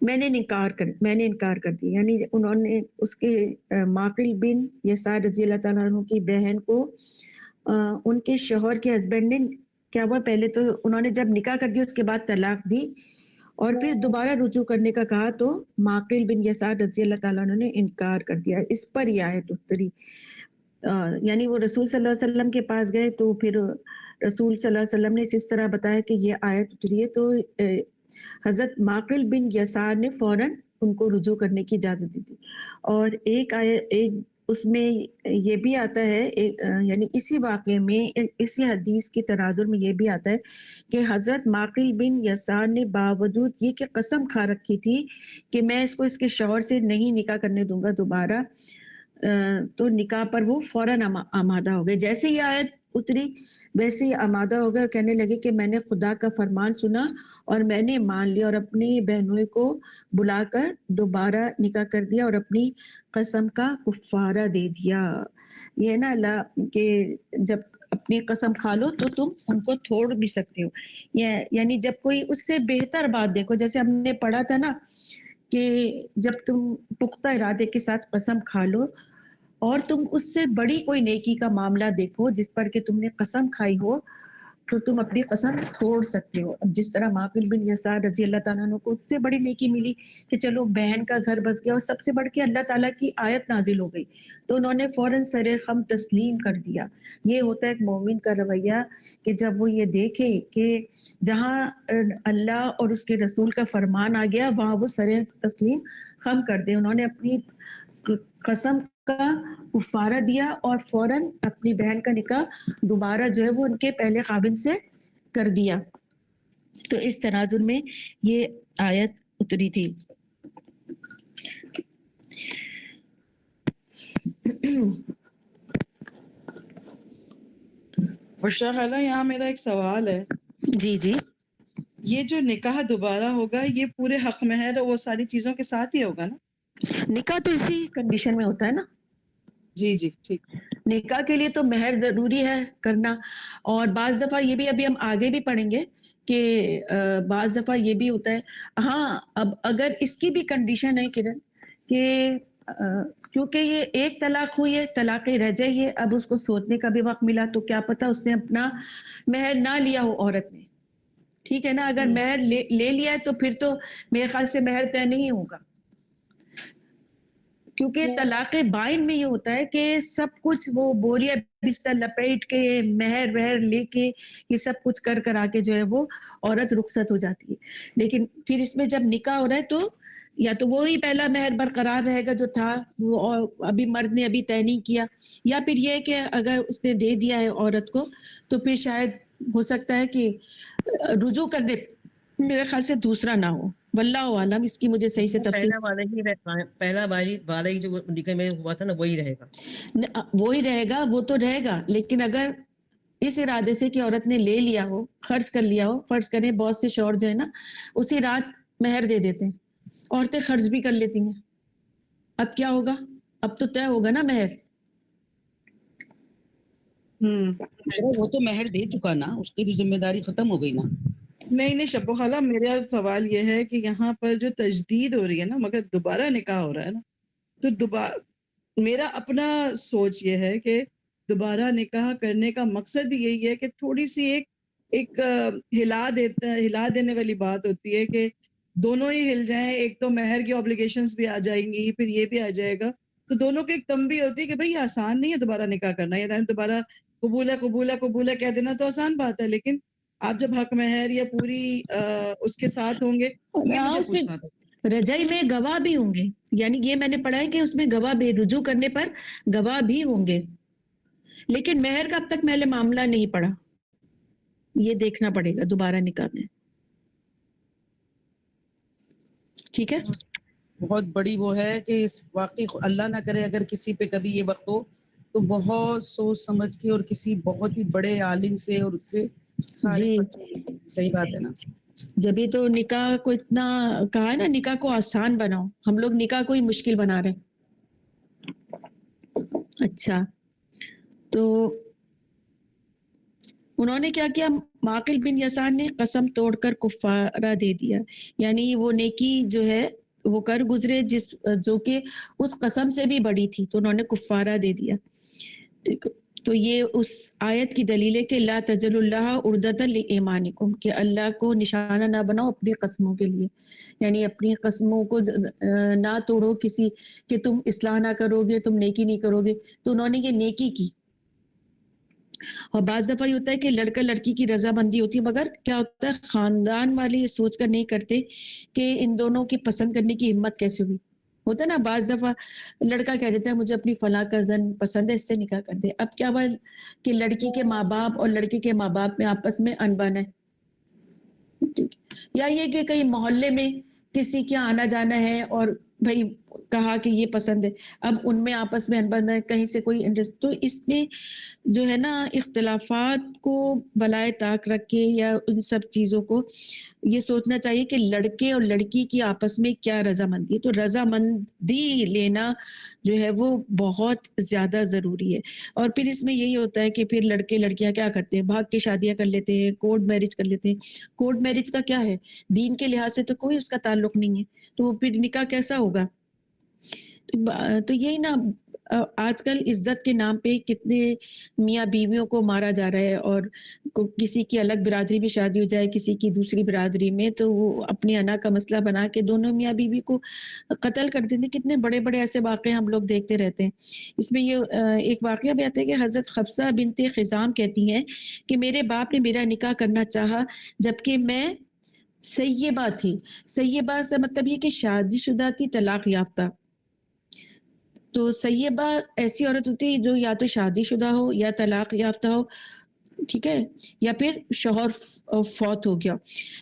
میں نے انکار کر دیا. یعنی انہوں نے اس کے معقل بن یسار رضی اللہ تعالیٰ عنہ کی بہن کو ان کے شوہر کے ہسبینڈ نے کیا ہوا, پہلے تو انہوں نے جب نکاح کر دیا اس کے بعد طلاق دی, اور پھر دوبارہ رجوع کرنے کا کہا تو معقل بن یسار رضی اللہ تعالیٰ عنہ نے انکار کر دیا. اس پر یہ آیت اتری. یعنی وہ رسول صلی اللہ علیہ وسلم کے پاس گئے تو پھر رسول صلی اللہ علیہ وسلم نے اس طرح بتایا کہ یہ آیت اتری ہے, تو حضرت معقل بن یسار نے فوراً ان کو رجوع کرنے کی اجازت دی. اور ایک اس میں یہ بھی آتا ہے, یعنی اسی واقعے میں اسی حدیث کے تناظر میں یہ بھی آتا ہے کہ حضرت معقل بن یسار نے باوجود یہ کہ قسم کھا رکھی تھی کہ میں اس کو اس کے شوہر سے نہیں نکاح کرنے دوں گا دوبارہ, تو نکاح پر وہ فوراً آمادہ ہو گئے. جیسے یہ آیت اتری ویسے ہی آمادہ ہو گئے اور کہنے لگے کہ میں نے خدا کا فرمان سنا اور میں نے مان لیا, اور اپنی بہنوں کو بلا کر دوبارہ نکاح کر دیا اور اپنی قسم کا کفارہ دے دیا. یہ ہے نا اللہ کہ جب اپنی قسم کھا لو تو تم ان کو توڑ بھی سکتے ہو. یعنی جب کوئی اس سے بہتر بات دیکھو, جیسے ہم نے پڑھا تھا نا کہ جب تم پختہ ارادے کے ساتھ قسم کھا لو اور تم اس سے بڑی کوئی نیکی کا معاملہ دیکھو جس پر کہ تم نے قسم کھائی ہو, تو تم اپنی قسم توڑ سکتے ہو. اب جس طرح معقل بن یسار رضی اللہ تعالیٰ عنہ کو اس سے بڑی نیکی ملی کہ چلو بہن کا گھر بس گیا, اور سب سے بڑھ کے اللہ تعالیٰ کی آیت نازل ہو گئی, تو انہوں نے فوراً سر خم تسلیم کر دیا. یہ ہوتا ہے ایک مومن کا رویہ کہ جب وہ یہ دیکھے کہ جہاں اللہ اور اس کے رسول کا فرمان آ گیا وہاں وہ سر تسلیم خم کر دے. انہوں نے اپنی قسم کا کفارہ دیا اور فوراً اپنی بہن کا نکاح دوبارہ جو ہے وہ ان کے پہلے خاوند سے کر دیا. تو اس تناظر میں یہ آیت اتری تھی. بشرا خالہ, یہاں میرا ایک سوال ہے. جی جی. یہ جو نکاح دوبارہ ہوگا یہ پورے حق مہر اور وہ ساری چیزوں کے ساتھ ہی ہوگا نا؟ نکاح تو اسی کنڈیشن میں ہوتا ہے نا. جی جی ٹھیک. نکاح کے لیے تو مہر ضروری ہے کرنا, اور بعض دفعہ یہ بھی ابھی ہم آگے بھی پڑھیں گے کہ بعض دفعہ یہ بھی ہوتا ہے. ہاں اب اگر اس کی بھی کنڈیشن ہے کرن کہ کیونکہ یہ ایک طلاق ہوئی ہے, طلاق رہ جائے, اب اس کو سوچنے کا بھی وقت ملا, تو کیا پتا اس نے اپنا مہر نہ لیا ہو عورت نے, ٹھیک ہے نا. اگر مہر لے لیا ہے تو پھر تو میرے خیال سے مہر طے نہیں ہوگا, کیونکہ طلاق بائن میں یہ ہوتا ہے کہ سب کچھ وہ بوریا بستر لپیٹ کے مہر وہر لے کے یہ سب کچھ کر کر آ کے جو ہے وہ عورت رخصت ہو جاتی ہے. لیکن پھر اس میں جب نکاح ہو رہا ہے تو یا تو وہی پہلا مہر برقرار رہے گا جو تھا, وہ ابھی مرد نے ابھی طے نہیں کیا, یا پھر یہ کہ اگر اس نے دے دیا ہے عورت کو تو پھر شاید ہو سکتا ہے کہ رجوع کرنے میرے خیال سے دوسرا نہ ہو. واللہ عالم, اس کی مجھے صحیح سے تفصیل. پہلا والا ہی جو نکاح میں ہوا تھا نا وہی رہے گا, وہی رہے گا, وہ تو رہے گا. لیکن اگر اس ارادے سے کہ عورت نے لے لیا ہو, خرچ کر لیا ہو, فرض کریں بہت سے شوہر جو ہے نا اسی رات مہر دے دیتے ہیں, عورتیں خرچ بھی کر لیتی ہیں, اب کیا ہوگا؟ اب تو طے ہوگا نا مہر. وہ تو مہر دے چکا نا, اس کی تو ذمہ داری ختم ہو گئی نا. نہیں شب و خالہ, میرا سوال یہ ہے کہ یہاں پر جو تجدید ہو رہی ہے نا, مگر دوبارہ نکاح ہو رہا ہے نا, تو دوبارہ میرا اپنا سوچ یہ ہے کہ دوبارہ نکاح کرنے کا مقصد ہی یہی ہے کہ تھوڑی سی ایک ہلا دینے والی بات ہوتی ہے کہ دونوں ہی ہل جائیں. ایک تو مہر کی اوبلیگیشنز بھی آ جائیں گی, پھر یہ بھی آ جائے گا, تو دونوں کو ایک تنبیہ ہوتی ہے کہ بھئی آسان نہیں ہے دوبارہ نکاح کرنا. یہ دوبارہ قبول ہے کہہ دینا تو آسان بات ہے, لیکن آپ جب حق مہر یا پوری اس کے ساتھ ہوں گے, یہ مجھے اس میں پوچھنا تھا. رجائی میں گواہ بھی ہوں گے, یعنی یہ میں نے پڑھا ہے کہ اس میں گواہ بھی, رجوع کرنے پر گواہ بھی ہوں گے, لیکن مہر کا اب تک میں نے معاملہ نہیں پڑھا. یہ دیکھنا پڑے گا دوبارہ نکاح میں. ٹھیک ہے, بہت بڑی وہ ہے کہ اس واقعی اللہ نہ کرے اگر کسی پہ کبھی یہ وقت ہو تو بہت سوچ سمجھ کے اور کسی بہت ہی بڑے عالم سے اور اس سے سارے جی صحیح بات ہے نا. جبھی تو نکاح کو اتنا کہا ہے نا, نکاح کو آسان بناؤ. ہم لوگ نکاح کو ہی مشکل بنا رہے ہیں. اچھا, تو انہوں نے کیا کیا, معقل بن یسار نے قسم توڑ کر کفارہ دے دیا, یعنی وہ نیکی جو ہے وہ کر گزرے جو کہ اس قسم سے بھی بڑی تھی, تو انہوں نے کفارہ دے دیا. تو یہ اس آیت کی دلیل ہے کہ لا تجل اللہ عردۃ لایمانکم, کہ اللہ کو نشانہ نہ بناؤ اپنی قسموں کے لیے, یعنی اپنی قسموں کو نہ توڑو کسی کہ تم اصلاح نہ کرو گے, تم نیکی نہیں کرو گے. تو انہوں نے یہ نیکی کی. اور بعض دفعہ یہ ہوتا ہے کہ لڑکا لڑکی کی رضامندی ہوتی ہے, مگر کیا ہوتا ہے خاندان والے یہ سوچ کر نہیں کرتے کہ ان دونوں کی پسند کرنے کی ہمت کیسے ہوئی. ہوتا ہے نا بعض دفعہ لڑکا کہہ دیتا ہے مجھے اپنی فلاں کزن پسند ہے, اس سے نکاح کر دے. اب کیا بات کہ لڑکی کے ماں باپ اور لڑکے کے ماں باپ میں آپس میں انبن ہے, یا یہ کہ کہیں محلے میں کسی کے آنا جانا ہے اور بھائی کہا کہ یہ پسند ہے, اب ان میں آپس میں انبن ہے, کہیں سے کوئی انٹرسٹ, تو اس میں جو ہے نا اختلافات کو بلائے طاق رکھ کے یا ان سب چیزوں کو یہ سوچنا چاہیے کہ لڑکے اور لڑکی کی آپس میں کیا رضامندی ہے. تو رضامندی لینا جو ہے وہ بہت زیادہ ضروری ہے. اور پھر اس میں یہی ہوتا ہے کہ پھر لڑکے لڑکیاں کیا کرتے ہیں, بھاگ کے شادیاں کر لیتے ہیں, کورٹ میرج کر لیتے ہیں. کورٹ میرج کا کیا ہے, دین کے لحاظ سے تو کوئی اس کا تعلق نہیں ہے, تو وہ پھر نکاح کیسا ہوگا. تو یہی نا آج کل عزت کے نام پہ کتنے میاں بیویوں کو مارا جا رہا ہے, اور کسی کی الگ برادری میں شادی ہو جائے کسی کی دوسری برادری میں, تو وہ اپنی انا کا مسئلہ بنا کے دونوں میاں بیوی کو قتل کر دیتے. کتنے بڑے بڑے ایسے واقعے ہم لوگ دیکھتے رہتے ہیں. اس میں یہ ایک واقعہ بھی آتا ہے کہ حضرت حفصہ بنت خزام کہتی ہیں کہ میرے باپ نے میرا نکاح کرنا چاہا جبکہ میں سیبہ تھی. سیبہ سے مطلب یہ کہ شادی شدہ تھی, طلاق یافتہ. تو سیبہ ایسی عورت ہوتی ہے جو یا تو شادی شدہ ہو یا طلاق یافتہ ہو, ٹھیک ہے, یا پھر شوہر فوت ہو گیا.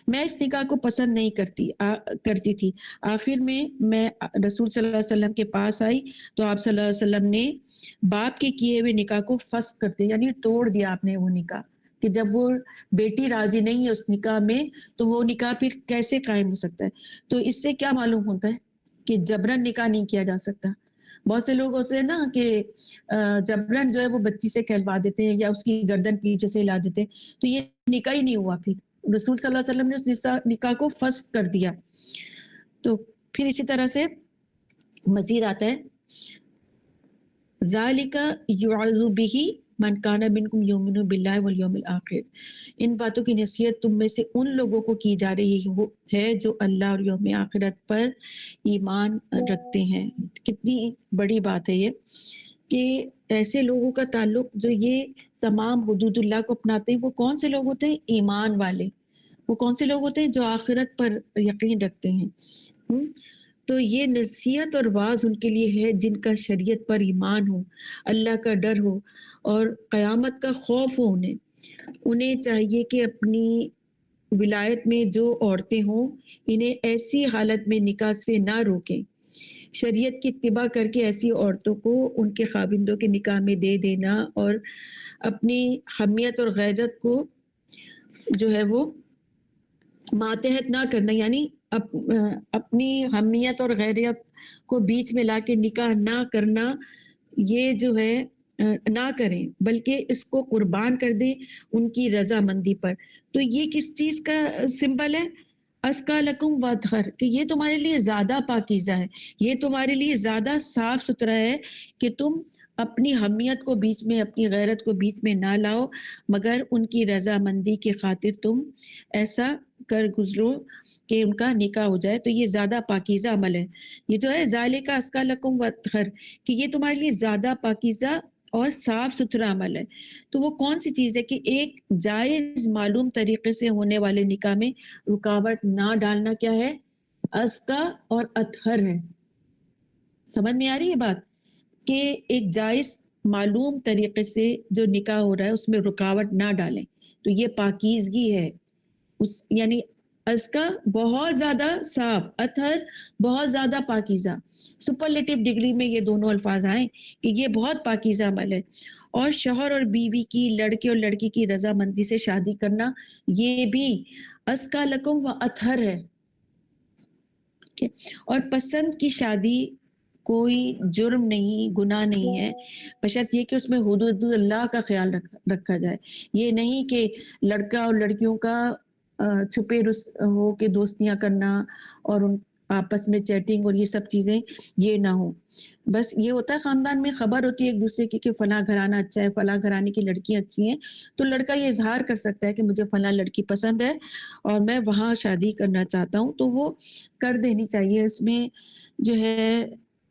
میں اس نکاح کو پسند نہیں کرتی تھی. آخر میں رسول صلی اللہ علیہ وسلم کے پاس آئی تو آپ صلی اللہ علیہ وسلم نے باپ کے کیے ہوئے نکاح کو فسخ کر دیا, یعنی توڑ دیا آپ نے وہ نکاح, کہ جب وہ بیٹی راضی نہیں ہے اس نکاح میں تو وہ نکاح پھر کیسے قائم ہو سکتا ہے. تو اس سے کیا معلوم ہوتا ہے کہ جبرن نکاح نہیں کیا جا سکتا. بہت سے لوگ ہوتے ہیں نا کہ جبرن جو ہے وہ بچی سے کہلوا دیتے ہیں یا اس کی گردن پیچھے سے ہلا دیتے ہیں, تو یہ نکاح ہی نہیں ہوا. پھر رسول صلی اللہ علیہ وسلم نے اس نکاح کو فسخ کر دیا. تو پھر اسی طرح سے مزید آتا ہے ذالک یعظ بہ من کان منکم یؤمن باللہ والیوم الآخر. ان باتوں کی نصیحت تم میں سے ان لوگوں کو کی جا رہی ہے جو اللہ اور یوم آخرت پر ایمان رکھتے ہیں. کتنی بڑی بات ہے یہ کہ ایسے لوگوں کا تعلق جو یہ تمام حدود اللہ کو اپناتے ہیں. وہ کون سے لوگ ہوتے ہیں, ایمان والے. وہ کون سے لوگ ہوتے ہیں, جو آخرت پر یقین رکھتے ہیں. تو یہ نصیحت اور واعظ ان کے لیے ہے جن کا شریعت پر ایمان ہو, اللہ کا ڈر ہو اور قیامت کا خوف ہو. انہیں چاہیے کہ اپنی ولایت میں جو عورتیں ہوں انہیں ایسی حالت میں نکاح سے نہ روکیں. شریعت کی اتباع کر کے ایسی عورتوں کو ان کے خاوندوں کے نکاح میں دے دینا اور اپنی حمیت اور غیرت کو جو ہے وہ ماتحت نہ کرنا, یعنی اپنی حمیت اور غیریت کو بیچ میں لا کے نکاح نہ کرنا، یہ جو ہے نہ کریں، بلکہ اس کو قربان کر دیں ان کی رضامندی پر. تو یہ کس چیز کا سمبل ہے؟ اسکا لکم وادھر، کہ یہ تمہارے لیے زیادہ پاکیزہ ہے، یہ تمہارے لیے زیادہ صاف ستھرا ہے کہ تم اپنی حمیت کو بیچ میں، اپنی غیرت کو بیچ میں نہ لاؤ، مگر ان کی رضامندی کی خاطر تم ایسا کر گزرو کہ ان کا نکاح ہو جائے. تو یہ زیادہ پاکیزہ عمل ہے. یہ جو ہے ذالک اسکا لکم وطہر، کہ یہ تمہارے لیے زیادہ پاکیزہ اور صاف ستھرا عمل ہے. تو وہ کون سی چیز ہے کہ ایک جائز معلوم طریقے سے ہونے والے نکاح میں رکاوٹ نہ ڈالنا کیا ہے؟ اسکا اور اطہر ہے. سمجھ میں آ رہی ہے بات؟ کہ ایک جائز معلوم طریقے سے جو نکاح ہو رہا ہے اس میں رکاوٹ نہ ڈالیں، تو یہ پاکیزگی ہے. یعنی اسکا بہت زیادہ صاف، اطہر بہت زیادہ پاکیزہ. سپرلیٹو ڈگری میں یہ دونوں الفاظ آئیں کہ یہ بہت پاکیزہ عمل ہے. اور شوہر اور بیوی کی، لڑکے اور لڑکی کی رضامندی سے شادی کرنا، یہ بھی اسکا لکم و اطہر ہے. اور پسند کی شادی کوئی جرم نہیں، گناہ نہیں ہے، بشرط یہ کہ اس میں حدود اللہ کا خیال رکھا جائے. یہ نہیں کہ لڑکا اور لڑکیوں کا چھپے ہو کے دوستیاں کرنا اور ان آپس میں چیٹنگ اور یہ سب چیزیں یہ نہ ہو. بس یہ ہوتا ہے خاندان میں خبر ہوتی ہے ایک دوسرے کی کہ فلاں گھرانہ اچھا ہے، فلاں گھرانے کی لڑکیاں اچھی ہیں، تو لڑکا یہ اظہار کر سکتا ہے کہ مجھے فلاں لڑکی پسند ہے اور میں وہاں شادی کرنا چاہتا ہوں. تو وہ کر دینی چاہیے. اس میں جو ہے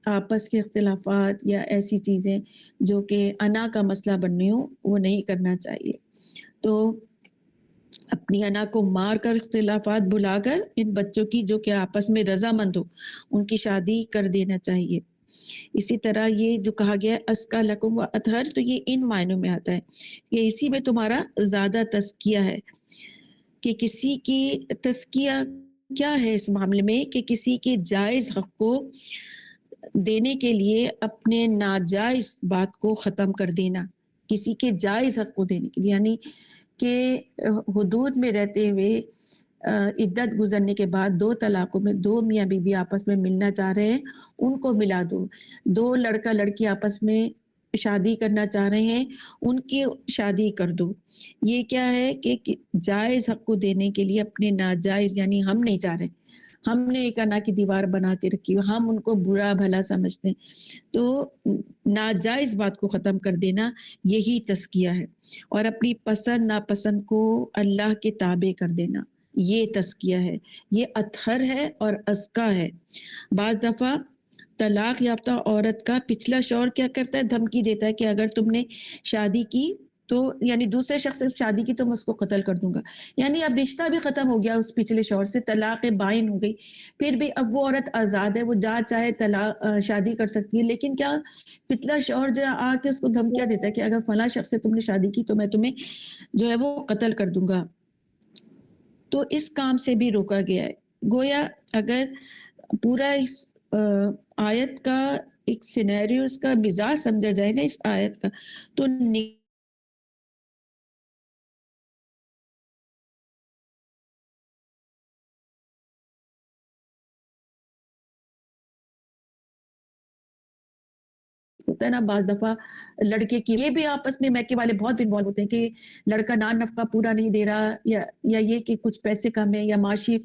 آپس کے اختلافات یا ایسی چیزیں جو کہ انا کا مسئلہ بننی ہو وہ نہیں کرنا چاہیے. تو اپنی انا کو مار کر، اختلافات بلا کر ان بچوں کی جو کہ آپس میں رضامند ہو ان کی شادی کر دینا چاہیے. اسی طرح یہ جو کہا گیا ہے اسکا لکم و اطہر، تو یہ ان معنوں میں آتا ہے کہ اسی میں تمہارا زیادہ تزکیہ ہے. کہ کسی کی تزکیہ کیا ہے اس معاملے میں؟ کہ کسی کے جائز حق کو دینے کے لیے اپنے ناجائز بات کو ختم کر دینا. کسی کے جائز حق کو دینے کے لیے، یعنی کہ حدود میں رہتے ہوئے عدت گزرنے کے بعد 2 طلاقوں میں 2 میاں بیوی آپس میں ملنا چاہ رہے ہیں، ان کو ملا دو. 2 لڑکا لڑکی آپس میں شادی کرنا چاہ رہے ہیں، ان کی شادی کر دو. یہ کیا ہے کہ جائز حق کو دینے کے لیے اپنے ناجائز، یعنی ہم نہیں چاہ رہے، ہم نے ایک انا کی دیوار بنا کے رکھی، ہم ان کو برا بھلا سمجھتے ہیں، تو ناجائز بات کو ختم کر دینا یہی تزکیہ ہے. اور اپنی پسند ناپسند کو اللہ کے تابع کر دینا، یہ تزکیہ ہے. یہ اطہر ہے اور ازکا ہے. بعض دفعہ طلاق یافتہ عورت کا پچھلا شوہر کیا کرتا ہے؟ دھمکی دیتا ہے کہ اگر تم نے شادی کی تو، یعنی دوسرے شخص سے شادی کی تو میں اس کو قتل کر دوں گا. یعنی اب رشتہ بھی ختم ہو گیا اس پچھلے شوہر سے، طلاق بائن ہو گئی، پھر بھی اب وہ عورت آزاد ہے، وہ جہاں چاہے طلاق شادی کر سکتی ہے. لیکن کیا پچھلا شوہر جو آ کے اس کو دھمکیاں دیتا ہے کہ اگر فلاں شخص سے تم نے شادی کی تو میں تمہیں جو ہے وہ قتل کر دوں گا. تو اس کام سے بھی روکا گیا ہے. گویا اگر پورا اس آیت کا ایک سینیریو، اس کا مزاج سمجھا جائے نا اس آیت کا، تو ہوتا ہے نا بعض دفعہ لڑکے کی، یہ بھی آپس میں میکے والے بہت انوالو ہوتے ہیں کہ لڑکا نان نفقہ پورا نہیں دے رہا، یا یہ کہ کچھ پیسے کم ہے یا معاشی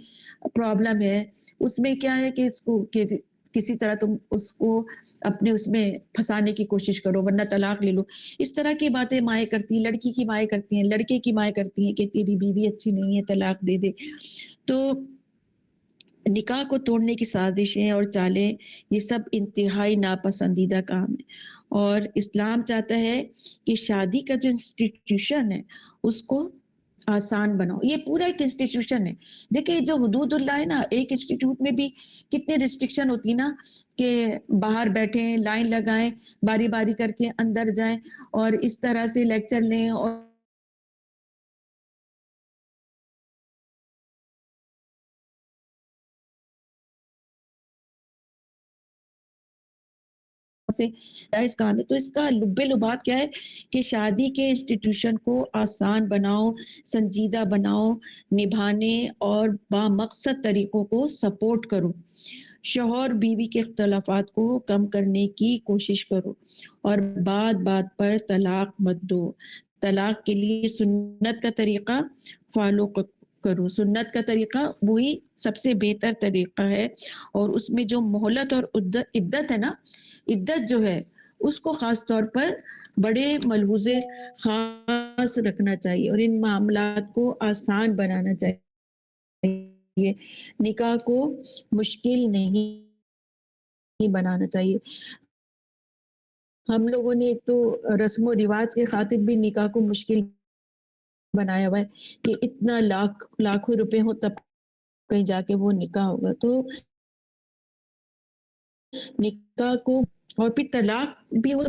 پرابلم ہے. اس میں کیا ہے کہ اس کو کہ کسی طرح تم اس کو اپنے اس میں پھنسانے کی کوشش کرو ورنہ طلاق لے لو. اس طرح کی باتیں مائیں کرتی ہیں، لڑکی کی مائیں کرتی ہیں، لڑکے کی مائیں کرتی ہیں کہ تیری بیوی اچھی نہیں ہے، طلاق دے دے. تو نکاح کو توڑنے کی سازشیں اور چالیں، یہ سب انتہائی ناپسندیدہ کام ہے. اور اسلام چاہتا ہے کہ شادی کا جو انسٹیٹیوشن ہے اس کو آسان بناؤ. یہ پورا ایک انسٹیٹیوشن ہے. دیکھیں جو حدود اللہ ہے نا، ایک انسٹیٹیوٹ میں بھی کتنے ریسٹرکشن ہوتی ہے نا، کہ باہر بیٹھیں، لائن لگائیں، باری باری کر کے اندر جائیں اور اس طرح سے لیکچر لیں، اور سے جائز کام ہے. تو اس کا لب لباب کیا ہے کہ شادی کے انسٹیٹیوشن کو آسان بناؤ, سنجیدہ بناؤ, نبھانے اور بامقصد طریقوں کو سپورٹ کرو. شوہر بیوی کے اختلافات کو کم کرنے کی کوشش کرو اور بات بات پر طلاق مت دو. طلاق کے لیے سنت کا طریقہ فالو کرو. سنت کا طریقہ وہی سب سے بہتر طریقہ ہے, اور اس میں جو مہلت اور عدت ہے نا, عدت جو ہے اس کو خاص طور پر بڑے ملحوظے خاص رکھنا چاہیے اور ان معاملات کو آسان بنانا چاہیے. نکاح کو مشکل نہیں بنانا چاہیے. ہم لوگوں نے ایک تو رسم و رواج کے خاطر بھی نکاح کو مشکل بنایا ہوا ہے کہ اتنا لاکھوں روپے ہو تب کہیں جا کے وہ نکاح ہوگا. تو نکاح کو اور پھر طلاق بھی ہو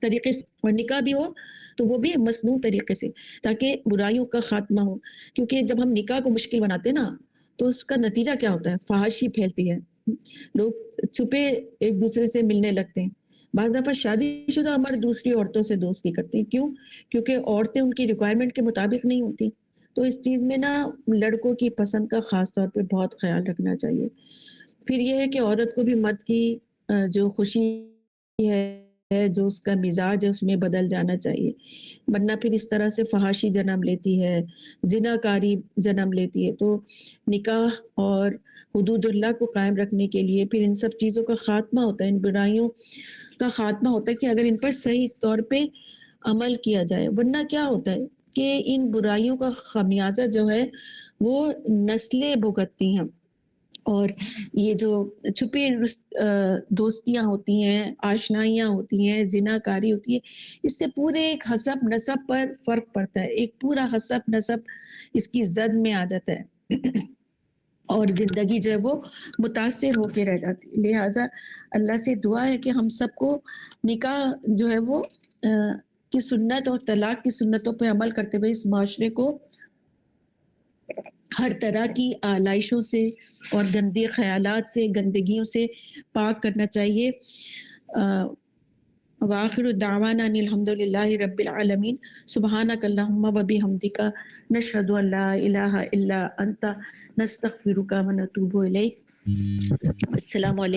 طریقے سے اور نکاح بھی ہو تو وہ بھی مصنوع طریقے سے, تاکہ برائیوں کا خاتمہ ہو. کیونکہ جب ہم نکاح کو مشکل بناتے ہیں نا تو اس کا نتیجہ کیا ہوتا ہے, فحاشی پھیلتی ہے, لوگ چھپے ایک دوسرے سے ملنے لگتے ہیں. بعض دفعہ شادی شدہ مرد دوسری عورتوں سے دوستی کرتے ہیں. کیوں؟ کیونکہ عورتیں ان کی ریکوائرمنٹ کے مطابق نہیں ہوتی. تو اس چیز میں نا لڑکوں کی پسند کا خاص طور پہ بہت خیال رکھنا چاہیے. پھر یہ ہے کہ عورت کو بھی مرد کی جو خوشی ہے, جو اس کا مزاج ہے, اس میں بدل جانا چاہیے, ورنہ پھر اس طرح سے فحاشی جنم لیتی ہے, زناکاری جنم لیتی ہے. تو نکاح اور حدود اللہ کو قائم رکھنے کے لیے پھر ان سب چیزوں کا خاتمہ ہوتا ہے, ان برائیوں کا خاتمہ ہوتا ہے کہ اگر ان پر صحیح طور پہ عمل کیا جائے. ورنہ کیا ہوتا ہے کہ ان برائیوں کا خمیازہ جو ہے وہ نسلیں بھگتتی ہیں, اور یہ جو چھپی دوستیاں ہوتی ہیں, آشنائیاں ہوتی ہیں, زناکاری ہوتی ہے, اس سے پورے ایک حسب نسب پر فرق پڑتا ہے. ایک پورا حسب نسب اس کی زد میں آ جاتا ہے اور زندگی جو ہے وہ متاثر ہو کے رہ جاتی ہے. لہٰذا اللہ سے دعا ہے کہ ہم سب کو نکاح جو ہے وہ کی سنت اور طلاق کی سنتوں پہ عمل کرتے ہوئے اس معاشرے کو ہر طرح کی آلائشوں سے اور گندے خیالات سے, گندگیوں سے پاک کرنا چاہیے. وآخر دعوانا ان الحمدللہ رب العالمین. سبحانک اللہم و بحمدک نشہد ان لا الہ الا انت نستغفرک و نتوب الیک. السلام علیکم.